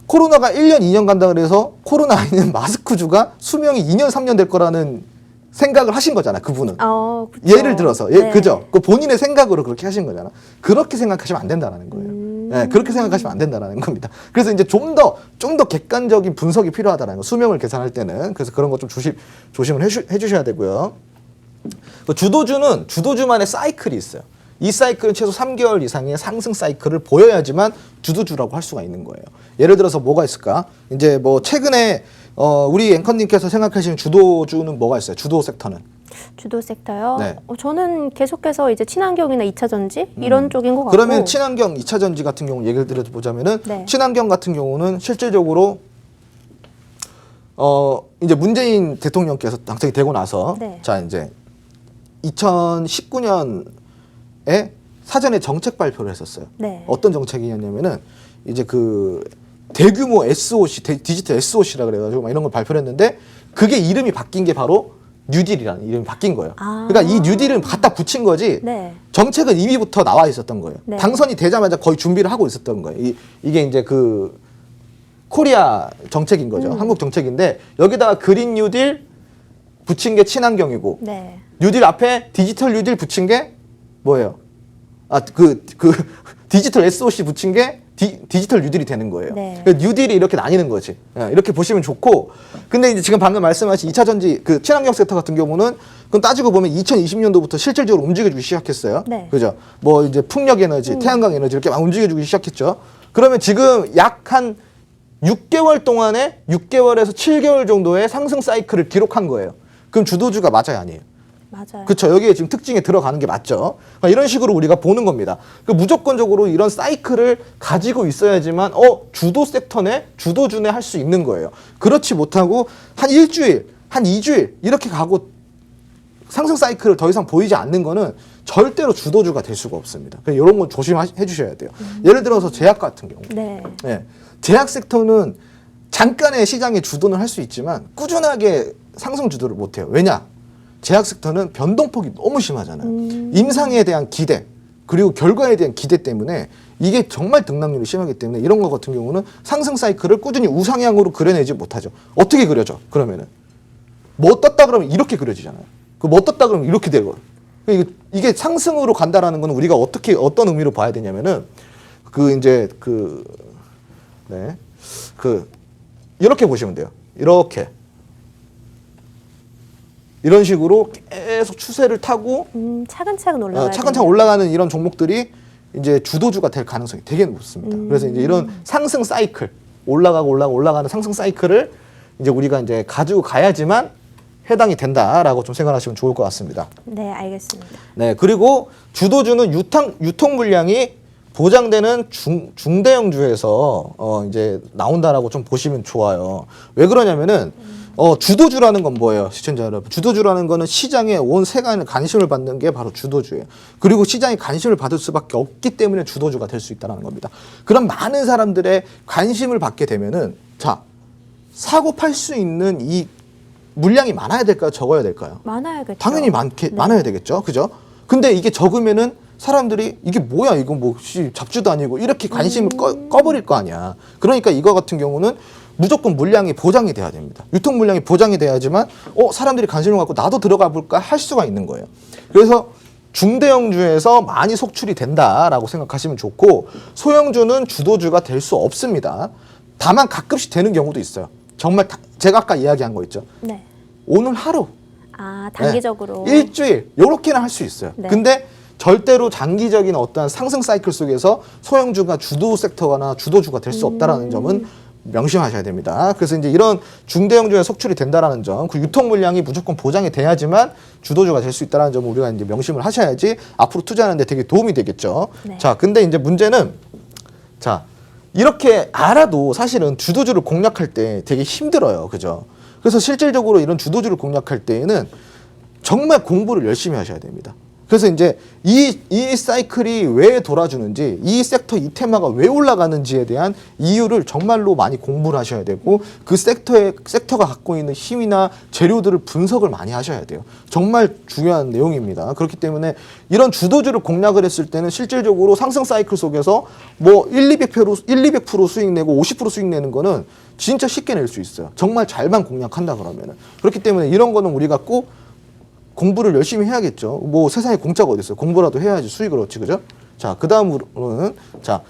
코로나가 1년, 2년 간다 그래서 코로나 있는 마스크주가 수명이 2년, 3년 될 거라는 생각을 하신 거잖아, 그분은. 그쵸. 예를 들어서. 네. 그죠? 그 본인의 생각으로 그렇게 하신 거잖아. 그렇게 생각하시면 안 된다는 거예요. 네, 그렇게 생각하시면 안 된다는 겁니다. 그래서 이제 좀 더 객관적인 분석이 필요하다는 거. 수명을 계산할 때는. 그래서 그런 거 좀 조심을 해주셔야 되고요. 그 주도주만의 사이클이 있어요. 이 사이클은 최소 3개월 이상의 상승 사이클을 보여야지만 주도주라고 할 수가 있는 거예요. 예를 들어서 뭐가 있을까? 이제 뭐 최근에 우리 앵커님께서 생각하시는 주도주는 뭐가 있어요? 주도 섹터는? 주도 섹터요? 네. 저는 계속해서 이제 친환경이나 2차 전지 이런 쪽인 것 같고. 그러면 친환경 2차 전지 같은 경우 얘기를 드려보자면은 네. 친환경 같은 경우는 실질적으로 이제 문재인 대통령께서 당선이 되고 나서 네. 자 이제 2019년에 사전에 정책 발표를 했었어요. 네. 어떤 정책이었냐면은 이제 그 대규모 SOC 디지털 SOC라 그래가지고 막 이런 걸 발표를 했는데 그게 이름이 바뀐 게 바로 뉴딜이라는 이름이 바뀐 거예요. 그러니까 이 뉴딜은 갖다 붙인 거지. 네. 정책은 이미부터 나와 있었던 거예요. 네. 당선이 되자마자 거의 준비를 하고 있었던 거예요. 이게 이제 그 코리아 정책인 거죠. 한국 정책인데 여기다가 그린 뉴딜 붙인 게 친환경이고 네. 뉴딜 앞에 디지털 뉴딜 붙인 게 뭐예요? 디지털 SOC 붙인 게 디지털 뉴딜이 되는 거예요. 네. 그러니까 뉴딜이 이렇게 나뉘는 거지. 이렇게 보시면 좋고. 근데 이제 지금 방금 말씀하신 2차 전지 그 친환경 섹터 같은 경우는 그건 따지고 보면 2020년도부터 실질적으로 움직여주기 시작했어요. 네. 그죠? 뭐 이제 풍력 에너지, 태양광 에너지 이렇게 막 움직여주기 시작했죠. 그러면 지금 약 한 6개월 동안에 6개월에서 7개월 정도의 상승 사이클을 기록한 거예요. 그럼 주도주가 맞아요, 아니에요? 맞아요. 그렇죠. 여기에 지금 특징에 들어가는 게 맞죠. 그러니까 이런 식으로 우리가 보는 겁니다. 무조건적으로 이런 사이클을 가지고 있어야지만 주도 섹터네, 주도주네 할 수 있는 거예요. 그렇지 못하고 한 일주일, 한 2주일 이렇게 가고 상승 사이클을 더 이상 보이지 않는 거는 절대로 주도주가 될 수가 없습니다. 그러니까 이런 건 조심해 주셔야 돼요. 예를 들어서 제약 같은 경우. 네. 네. 제약 섹터는 잠깐의 시장의 주도는 할 수 있지만 꾸준하게 상승 주도를 못 해요. 왜냐? 제약 섹터는 변동폭이 너무 심하잖아요. 임상에 대한 기대 그리고 결과에 대한 기대 때문에 이게 정말 등락률이 심하기 때문에 이런 것 같은 경우는 상승 사이클을 꾸준히 우상향으로 그려내지 못하죠. 어떻게 그려져? 그러면은 뭐 떴다 그러면 이렇게 그려지잖아요. 뭐 떴다 그러면 이렇게 되고 이게 상승으로 간다라는 건 우리가 어떤 의미로 봐야 되냐면은 이렇게 보시면 돼요. 이런 식으로 계속 추세를 타고 차근차근 올라가요. 차근차근 올라가는 이런 종목들이 이제 주도주가 될 가능성이 되게 높습니다. 그래서 이제 이런 상승 사이클 올라가는 상승 사이클을 이제 우리가 이제 가지고 가야지만 해당이 된다라고 좀 생각하시면 좋을 것 같습니다. 네, 알겠습니다. 네, 그리고 주도주는 유통 물량이 보장되는 중대형주에서 이제 나온다라고 좀 보시면 좋아요. 왜 그러냐면은 주도주라는 건 뭐예요, 시청자 여러분? 주도주라는 거는 시장에 온 세간의 관심을 받는 게 바로 주도주예요. 그리고 시장이 관심을 받을 수밖에 없기 때문에 주도주가 될 수 있다는 겁니다. 그럼 많은 사람들의 관심을 받게 되면은 자, 사고 팔 수 있는 이 물량이 많아야 될까요, 적어야 될까요? 많아야겠죠. 당연히 많아야 되겠죠, 그죠? 근데 이게 적으면은 사람들이 이게 뭐야, 이거 뭐 잡주도 아니고 이렇게 관심을 꺼버릴 거 아니야. 그러니까 이거 같은 경우는 무조건 물량이 보장이 돼야 됩니다. 유통 물량이 보장이 돼야지만 사람들이 관심을 갖고 나도 들어가 볼까 할 수가 있는 거예요. 그래서 중대형주에서 많이 속출이 된다라고 생각하시면 좋고, 소형주는 주도주가 될 수 없습니다. 다만 가끔씩 되는 경우도 있어요. 정말 제가 아까 이야기한 거 있죠. 네. 오늘 하루, 아, 단기적으로. 네, 일주일 요렇게는 할 수 있어요. 네. 근데 절대로 장기적인 어떠한 상승 사이클 속에서 소형주가 주도 섹터나 주도주가 될 수 없다라는 점은 명심하셔야 됩니다. 그래서 이제 이런 중대형주에 속출이 된다라는 점, 그 유통 물량이 무조건 보장이 돼야지만 주도주가 될 수 있다라는 점을 우리가 이제 명심을 하셔야지 앞으로 투자하는데 되게 도움이 되겠죠. 네. 자, 근데 이제 문제는 자, 이렇게 알아도 사실은 주도주를 공략할 때 되게 힘들어요. 그죠? 그래서 실질적으로 이런 주도주를 공략할 때에는 정말 공부를 열심히 하셔야 됩니다. 그래서 이제 이 사이클이 왜 돌아주는지, 이 섹터, 이 테마가 왜 올라가는지에 대한 이유를 정말로 많이 공부를 하셔야 되고, 그 섹터가 갖고 있는 힘이나 재료들을 분석을 많이 하셔야 돼요. 정말 중요한 내용입니다. 그렇기 때문에 이런 주도주를 공략을 했을 때는 실질적으로 상승 사이클 속에서 뭐 200% 수익 내고 50% 수익 내는 거는 진짜 쉽게 낼 수 있어요. 정말 잘만 공략한다 그러면은. 그렇기 때문에 이런 거는 우리가 꼭 공부를 열심히 해야겠죠. 뭐 세상에 공짜가 어디 있어요. 공부라도 해야지 수익을 얻지, 그죠? 자, 그 다음으로는 자,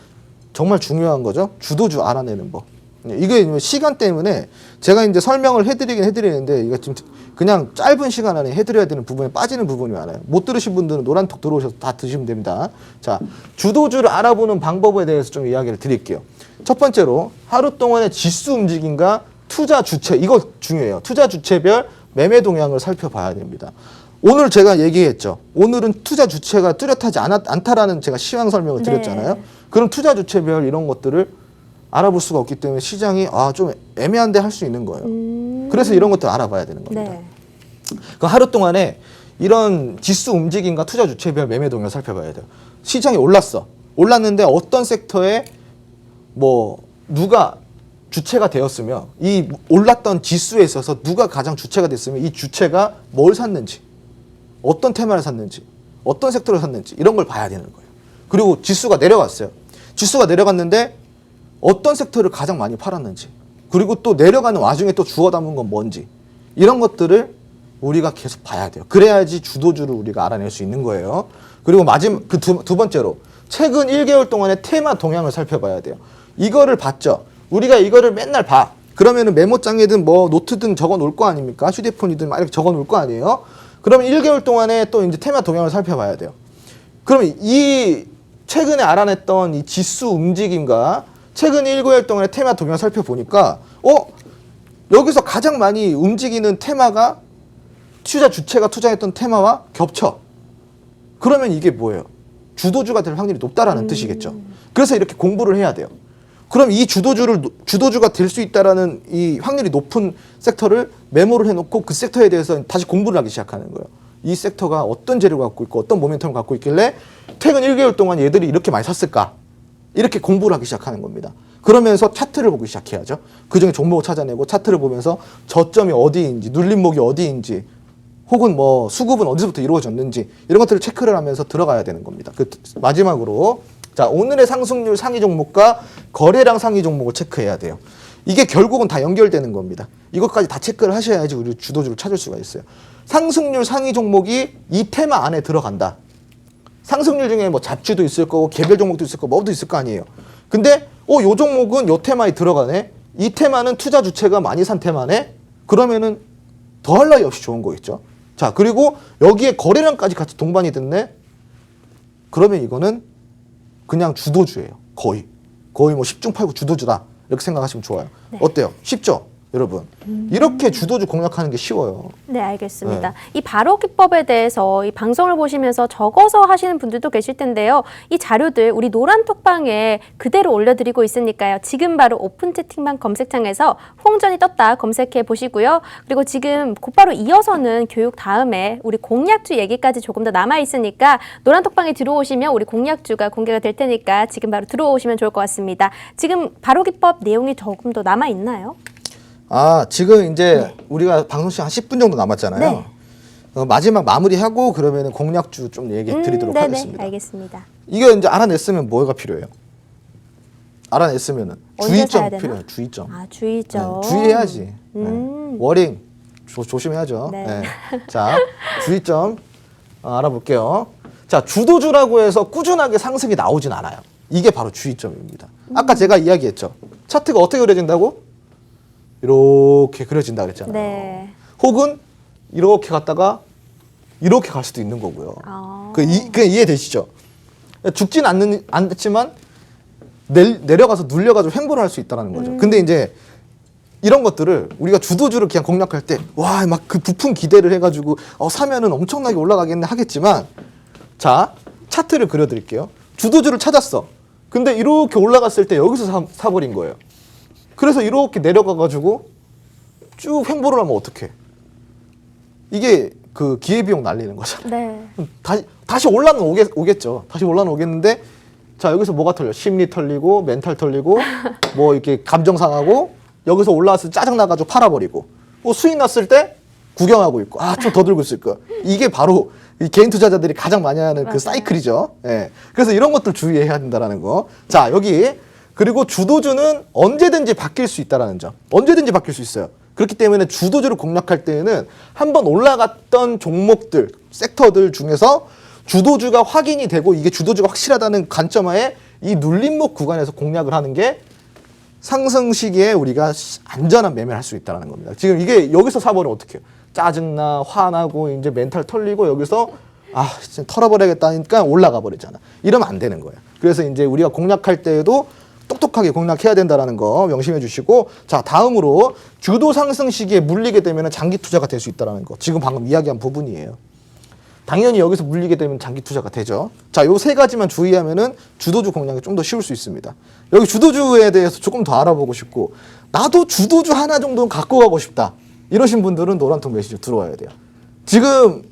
정말 중요한 거죠. 주도주 알아내는 법. 이게 시간 때문에 제가 이제 설명을 해드리긴 해드리는데, 이거 지금 그냥 짧은 시간 안에 해드려야 되는 부분에 빠지는 부분이 많아요. 못 들으신 분들은 노란톡 들어오셔서 다 드시면 됩니다. 자, 주도주를 알아보는 방법에 대해서 좀 이야기를 드릴게요. 첫 번째로 하루 동안의 지수 움직임과 투자 주체, 이거 중요해요. 투자 주체별 매매 동향을 살펴봐야 됩니다. 오늘 제가 얘기했죠. 오늘은 투자 주체가 뚜렷하지 않다라는 제가 시황 설명을 드렸잖아요. 네. 그럼 투자 주체별 이런 것들을 알아볼 수가 없기 때문에 시장이 좀 애매한데 할 수 있는 거예요. 그래서 이런 것들 알아봐야 되는 겁니다. 네. 그 하루 동안에 이런 지수 움직임과 투자 주체별 매매 동향을 살펴봐야 돼요. 시장이 올랐는데 어떤 섹터에 뭐 누가 주체가 되었으며, 이 올랐던 지수에 있어서 누가 가장 주체가 됐으면 이 주체가 뭘 샀는지, 어떤 테마를 샀는지, 어떤 섹터를 샀는지, 이런 걸 봐야 되는 거예요. 그리고 지수가 내려갔어요. 지수가 내려갔는데 어떤 섹터를 가장 많이 팔았는지, 그리고 또 내려가는 와중에 또 주워 담은 건 뭔지, 이런 것들을 우리가 계속 봐야 돼요. 그래야지 주도주를 우리가 알아낼 수 있는 거예요. 그리고 마지막 두 번째로 최근 1개월 동안의 테마 동향을 살펴봐야 돼요. 이거를 봤죠. 우리가 이거를 맨날 봐. 그러면은 메모장에든 뭐 노트든 적어 놓을 거 아닙니까? 휴대폰이든 막 이렇게 적어 놓을 거 아니에요? 그러면 1개월 동안에 또 이제 테마 동향을 살펴봐야 돼요. 그러면 이 최근에 알아냈던 이 지수 움직임과 최근 1개월 동안의 테마 동향을 살펴보니까 여기서 가장 많이 움직이는 테마가 투자 주체가 투자했던 테마와 겹쳐. 그러면 이게 뭐예요? 주도주가 될 확률이 높다라는 뜻이겠죠. 그래서 이렇게 공부를 해야 돼요. 그럼 이 주도주가 될 수 있다라는 이 확률이 높은 섹터를 메모를 해놓고 그 섹터에 대해서 다시 공부를 하기 시작하는 거예요. 이 섹터가 어떤 재료를 갖고 있고 어떤 모멘텀을 갖고 있길래 최근 1개월 동안 얘들이 이렇게 많이 샀을까? 이렇게 공부를 하기 시작하는 겁니다. 그러면서 차트를 보기 시작해야죠. 그중에 종목을 찾아내고 차트를 보면서 저점이 어디인지, 눌림목이 어디인지, 혹은 뭐 수급은 어디서부터 이루어졌는지, 이런 것들을 체크를 하면서 들어가야 되는 겁니다. 마지막으로 자, 오늘의 상승률 상위 종목과 거래량 상위 종목을 체크해야 돼요. 이게 결국은 다 연결되는 겁니다. 이것까지 다 체크를 하셔야지 우리 주도주를 찾을 수가 있어요. 상승률 상위 종목이 이 테마 안에 들어간다. 상승률 중에 뭐 잡주도 있을 거고 개별 종목도 있을 거고 뭐도 있을 거 아니에요. 근데 요 종목은 요 테마에 들어가네. 이 테마는 투자 주체가 많이 산 테마네. 그러면은 더할 나위 없이 좋은 거겠죠. 자, 그리고 여기에 거래량까지 같이 동반이 됐네. 그러면 이거는 그냥 주도주예요. 거의 뭐 10중 8구 주도주다. 이렇게 생각하시면 좋아요. 네. 어때요? 쉽죠? 여러분. 이렇게 주도주 공략하는 게 쉬워요. 네, 알겠습니다. 이 바로 기법에 대해서 이 방송을 보시면서 적어서 하시는 분들도 계실 텐데요. 이 자료들 우리 노란톡방에 그대로 올려드리고 있으니까요. 지금 바로 오픈 채팅방 검색창에서 홍전이 떴다 검색해 보시고요. 그리고 지금 곧바로 이어서는 교육 다음에 우리 공약주 얘기까지 조금 더 남아 있으니까 노란톡방에 들어오시면 우리 공약주가 공개가 될 테니까 지금 바로 들어오시면 좋을 것 같습니다. 지금 바로 기법 내용이 조금 더 남아 있나요? 지금 이제 우리가 방송 시간 한 10분 정도 남았잖아요. 네. 마지막 마무리하고 그러면은 공략주 좀 얘기 드리도록 네네, 하겠습니다. 알겠습니다. 이게 이제 알아냈으면 뭐가 필요해요? 알아냈으면은 언제 사야 주의점 되나? 필요해요. 주의점. 주의점. 네, 주의해야지. 네. 워링 조심해야죠. 네. 네. 자, 주의점 알아볼게요. 자, 주도주라고 해서 꾸준하게 상승이 나오진 않아요. 이게 바로 주의점입니다. 아까 제가 이야기했죠. 차트가 어떻게 그려진다고? 이렇게 그려진다 그랬잖아요. 네. 혹은 이렇게 갔다가 이렇게 갈 수도 있는 거고요. 그냥 이해되시죠? 죽진 않지만 내려가서 눌려가지고 횡보를 할 수 있다는 거죠. 근데 이제 이런 것들을 우리가 주도주를 그냥 공략할 때 와 막 그 부푼 기대를 해가지고 사면은 엄청나게 올라가겠네 하겠지만 자 차트를 그려드릴게요. 주도주를 찾았어. 근데 이렇게 올라갔을 때 여기서 사버린 거예요. 그래서 이렇게 내려가가지고 쭉 횡보를 하면 어떡해? 이게 그 기회비용 날리는 거잖아요. 네. 다시 올라는 오겠죠. 다시 올라는 오겠는데 자 여기서 뭐가 털려? 심리 털리고 멘탈 털리고 뭐 이렇게 감정 상하고 여기서 올라왔을 때 짜증 나가지고 팔아버리고 수익 났을 때 구경하고 있고 좀 더 들고 있을 거야. 이게 바로 이 개인 투자자들이 가장 많이 하는 맞아요. 그 사이클이죠. 예. 그래서 이런 것들 주의해야 된다라는 거. 자 여기 그리고 주도주는 언제든지 바뀔 수 있다라는 점. 언제든지 바뀔 수 있어요. 그렇기 때문에 주도주를 공략할 때에는 한번 올라갔던 종목들, 섹터들 중에서 주도주가 확인이 되고 이게 주도주가 확실하다는 관점하에 이 눌림목 구간에서 공략을 하는 게 상승 시기에 우리가 안전한 매매를 할 수 있다는 겁니다. 지금 이게 여기서 사버리면 어떡해요? 짜증나, 화나고 이제 멘탈 털리고 여기서 진짜 털어버려야겠다니까 올라가 버리잖아. 이러면 안 되는 거예요. 그래서 이제 우리가 공략할 때에도 똑똑하게 공략해야 된다는 거 명심해 주시고 자 다음으로 주도 상승 시기에 물리게 되면 장기 투자가 될 수 있다는 거 지금 방금 이야기한 부분이에요. 당연히 여기서 물리게 되면 장기 투자가 되죠. 자, 요 세 가지만 주의하면은 주도주 공략이 좀 더 쉬울 수 있습니다. 여기 주도주에 대해서 조금 더 알아보고 싶고 나도 주도주 하나 정도는 갖고 가고 싶다. 이러신 분들은 노란통 메시지 들어와야 돼요. 지금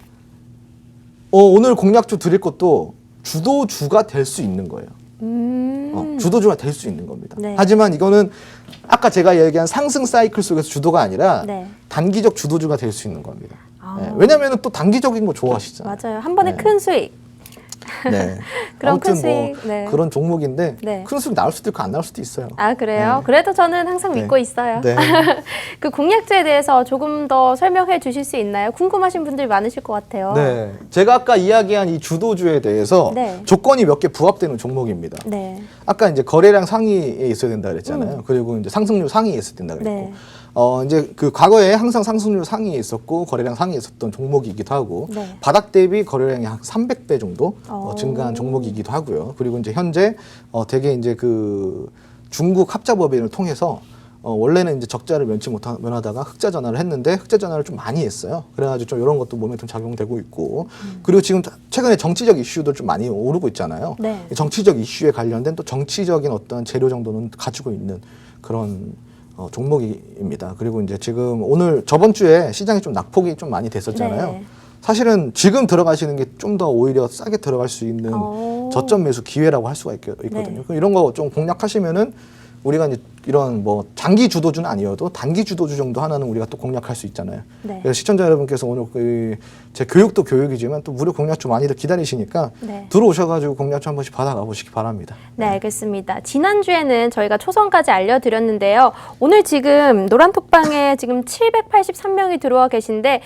오늘 공략주 드릴 것도 주도주가 될 수 있는 거예요. 주도주가 될 수 있는 겁니다. 네. 하지만 이거는 아까 제가 얘기한 상승 사이클 속에서 주도가 아니라 네. 단기적 주도주가 될 수 있는 겁니다. 네. 왜냐하면 또 단기적인 거 좋아하시잖아요. 맞아요. 한 번에 네. 큰 수익. 네. 그런 아무튼 큰 수익. 네. 그런 종목인데 네. 큰 수익 나올 수도 있고 안 나올 수도 있어요. 그래요? 네. 그래도 저는 항상 네. 믿고 있어요. 네. 그 공략주에 대해서 조금 더 설명해 주실 수 있나요? 궁금하신 분들이 많으실 것 같아요. 네. 제가 아까 이야기한 이 주도주에 대해서 네. 조건이 몇 개 부합되는 종목입니다. 네. 아까 이제 거래량 상위에 있어야 된다 그랬잖아요. 그리고 이제 상승률 상위에 있어야 된다 그랬고. 네. 이제 그 과거에 항상 상승률 상위에 있었고 거래량 상위에 있었던 종목이기도 하고 네. 바닥 대비 거래량이 한 300배 정도 증가한 종목이기도 하고요. 그리고 이제 현재 되게 이제 그 중국 합자법인을 통해서 원래는 이제 적자를 면하다가 흑자 전환을 했는데 흑자 전환을 좀 많이 했어요. 그래가지고 좀 이런 것도 몸에 좀 작용되고 있고 그리고 지금 최근에 정치적 이슈도 좀 많이 오르고 있잖아요. 네. 정치적 이슈에 관련된 또 정치적인 어떤 재료 정도는 가지고 있는 그런 종목입니다. 그리고 이제 지금 오늘 저번 주에 시장이 좀 낙폭이 좀 많이 됐었잖아요. 네. 사실은 지금 들어가시는 게 좀 더 오히려 싸게 들어갈 수 있는 저점 매수 기회라고 할 수가 있거든요. 네. 그럼 이런 거 좀 공략하시면은 우리가 이제 이런 뭐 장기 주도주는 아니어도 단기 주도주 정도 하나는 우리가 또 공략할 수 있잖아요. 네. 그래서 시청자 여러분께서 오늘 제 교육도 교육이지만 또 무료 공략주 많이들 기다리시니까 네. 들어오셔가지고 공략주 한 번씩 받아가 보시기 바랍니다. 네, 알겠습니다. 지난주에는 저희가 초선까지 알려드렸는데요. 오늘 지금 노란톡방에 지금 783명이 들어와 계신데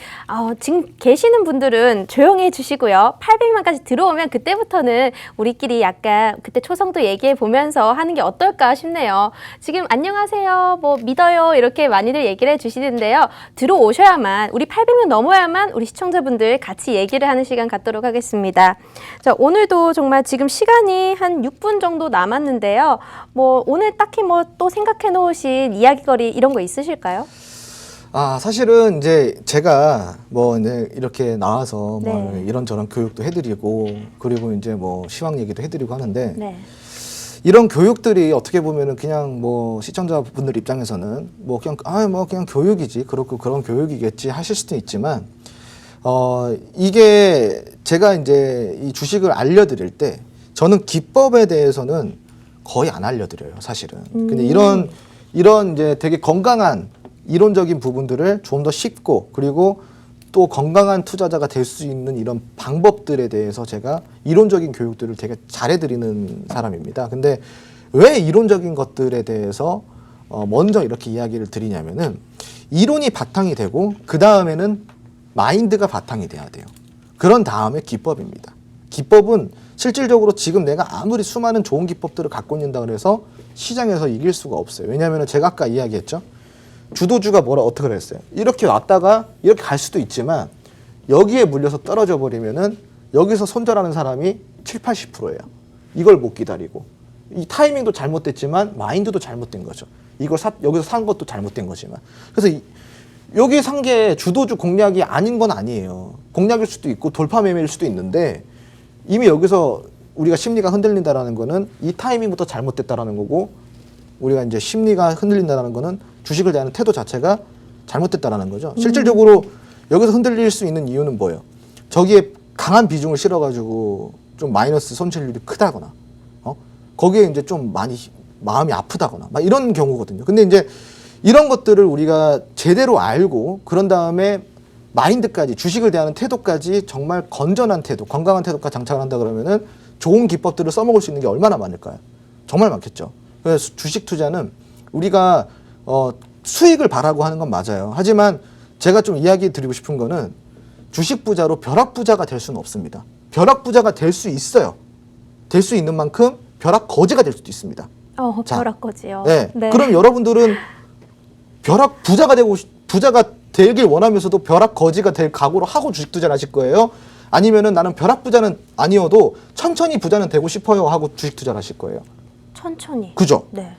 지금 계시는 분들은 조용히 해주시고요. 800만까지 들어오면 그때부터는 우리끼리 약간 그때 초성도 얘기해 보면서 하는 게 어떨까 싶네요. 지금 안녕하세요, 뭐 믿어요 이렇게 많이들 얘기를 해주시는데요. 들어오셔야만 우리 800명 넘어야만 우리 시청자분들 같이 얘기를 하는 시간 갖도록 하겠습니다. 자, 오늘도 정말 지금 시간이 한 6분 정도 남았는데요. 뭐 오늘 딱히 뭐 또 생각해 놓으신 이야기거리 이런 거 있으실까요? 사실은 이제 제가 뭐 이제 이렇게 나와서 네. 뭐 이런저런 교육도 해드리고 그리고 이제 뭐 시황 얘기도 해드리고 하는데 네. 이런 교육들이 어떻게 보면은 그냥 뭐 시청자분들 입장에서는 뭐 그냥 뭐 그냥 교육이지 그렇고 그런 교육이겠지 하실 수도 있지만 이게 제가 이제 이 주식을 알려드릴 때 저는 기법에 대해서는 거의 안 알려드려요, 사실은. 근데 이런 이제 되게 건강한 이론적인 부분들을 좀 더 쉽고 그리고 또 건강한 투자자가 될 수 있는 이런 방법들에 대해서 제가 이론적인 교육들을 되게 잘해드리는 사람입니다. 근데 왜 이론적인 것들에 대해서 먼저 이렇게 이야기를 드리냐면은 이론이 바탕이 되고 그 다음에는 마인드가 바탕이 돼야 돼요. 그런 다음에 기법입니다. 기법은 실질적으로 지금 내가 아무리 수많은 좋은 기법들을 갖고 있는다 그래서 시장에서 이길 수가 없어요. 왜냐하면 제가 아까 이야기했죠. 주도주가 어떻게 그랬어요? 이렇게 왔다가 이렇게 갈 수도 있지만 여기에 물려서 떨어져 버리면은 여기서 손절하는 사람이 70~80%예요. 이걸 못 기다리고 이 타이밍도 잘못됐지만 마인드도 잘못된 거죠. 이걸 여기서 산 것도 잘못된 거지만 그래서 여기 산 게 주도주 공략이 아닌 건 아니에요. 공략일 수도 있고 돌파 매매일 수도 있는데 이미 여기서 우리가 심리가 흔들린다라는 거는 이 타이밍부터 잘못됐다라는 거고 우리가 이제 심리가 흔들린다라는 거는 주식을 대하는 태도 자체가 잘못됐다라는 거죠. 실질적으로 여기서 흔들릴 수 있는 이유는 뭐예요? 저기에 강한 비중을 실어가지고 좀 마이너스 손실률이 크다거나, 거기에 이제 좀 많이 마음이 아프다거나, 막 이런 경우거든요. 근데 이제 이런 것들을 우리가 제대로 알고 그런 다음에 마인드까지 주식을 대하는 태도까지 정말 건전한 태도, 건강한 태도까지 장착을 한다 그러면은 좋은 기법들을 써먹을 수 있는 게 얼마나 많을까요? 정말 많겠죠. 그래서 주식 투자는 우리가 수익을 바라고 하는 건 맞아요. 하지만 제가 좀 이야기 드리고 싶은 거는 주식 부자로 벼락 부자가 될 수는 없습니다. 벼락 부자가 될 수 있어요. 될 수 있는 만큼 벼락 거지가 될 수도 있습니다. 벼락 거지요. 네. 그럼 여러분들은 벼락 부자가 되길 원하면서도 벼락 거지가 될 각오로 하고 주식 투자를 하실 거예요? 아니면은 나는 벼락 부자는 아니어도 천천히 부자는 되고 싶어요 하고 주식 투자를 하실 거예요? 천천히. 그죠? 네.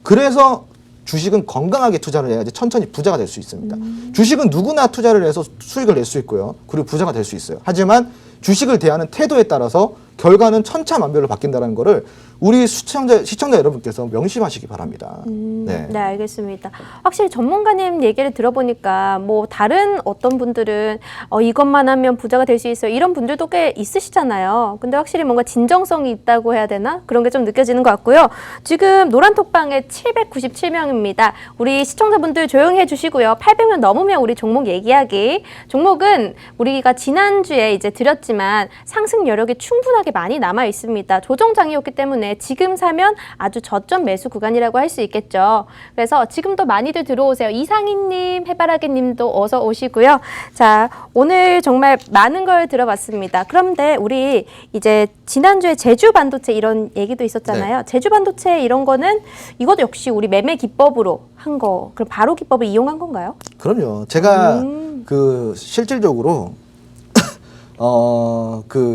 그래서 주식은 건강하게 투자를 해야지 천천히 부자가 될 수 있습니다. 주식은 누구나 투자를 해서 수익을 낼 수 있고요. 그리고 부자가 될 수 있어요. 하지만 주식을 대하는 태도에 따라서 결과는 천차만별로 바뀐다는 거를 우리 시청자 여러분께서 명심하시기 바랍니다. 네, 알겠습니다. 확실히 전문가님 얘기를 들어보니까 뭐 다른 어떤 분들은 이것만 하면 부자가 될 수 있어요. 이런 분들도 꽤 있으시잖아요. 근데 확실히 뭔가 진정성이 있다고 해야 되나? 그런 게 좀 느껴지는 것 같고요. 지금 노란톡방에 797명입니다. 우리 시청자분들 조용히 해주시고요. 800명 넘으면 우리 종목 얘기하기. 종목은 우리가 지난주에 이제 드렸지만 상승 여력이 충분하게 많이 남아 있습니다. 조정장이었기 때문에 지금 사면 아주 저점 매수 구간이라고 할 수 있겠죠. 그래서 지금도 많이들 들어오세요. 이상희님, 해바라기님도 어서 오시고요. 자, 오늘 정말 많은 걸 들어봤습니다. 그런데 우리 이제 지난주에 제주 반도체 이런 얘기도 있었잖아요. 네. 제주 반도체 이런 거는 이것도 역시 우리 매매 기법으로 한 거, 그럼 바로 기법을 이용한 건가요? 그럼요. 제가 그 실질적으로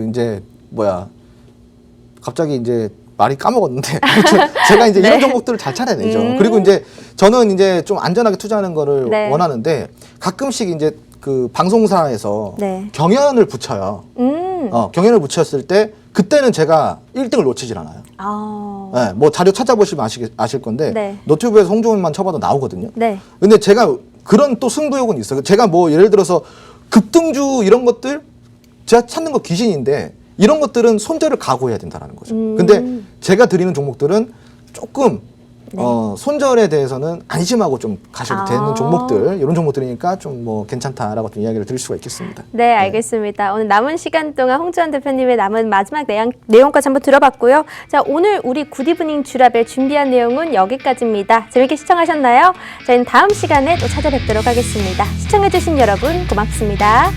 이제 갑자기 이제 말이 까먹었는데 제가 이제 이런 종목들을 잘 찾아내죠. 그리고 이제 저는 이제 좀 안전하게 투자하는 거를 원하는데 가끔씩 이제 그 방송사에서 경연을 붙여요. 경연을 붙였을 때 그때는 제가 1등을 놓치질 않아요. 네, 뭐 자료 찾아보시면 아실 건데 너튜브에서 홍종훈만 쳐봐도 나오거든요. 근데 제가 그런 또 승부욕은 있어요. 제가 뭐 예를 들어서 급등주 이런 것들 제가 찾는 거 귀신인데 이런 것들은 손절을 각오해야 된다는 거죠. 근데 제가 드리는 종목들은 조금 손절에 대해서는 안심하고 좀 가셔도 되는 종목들, 이런 종목들이니까 좀 뭐 괜찮다라고 좀 이야기를 드릴 수가 있겠습니다. 네, 알겠습니다. 오늘 남은 시간 동안 홍주환 대표님의 남은 마지막 내용까지 한번 들어봤고요. 자, 오늘 우리 굿이브닝 주라벨 준비한 내용은 여기까지입니다. 재밌게 시청하셨나요? 저희는 다음 시간에 또 찾아뵙도록 하겠습니다. 시청해주신 여러분 고맙습니다.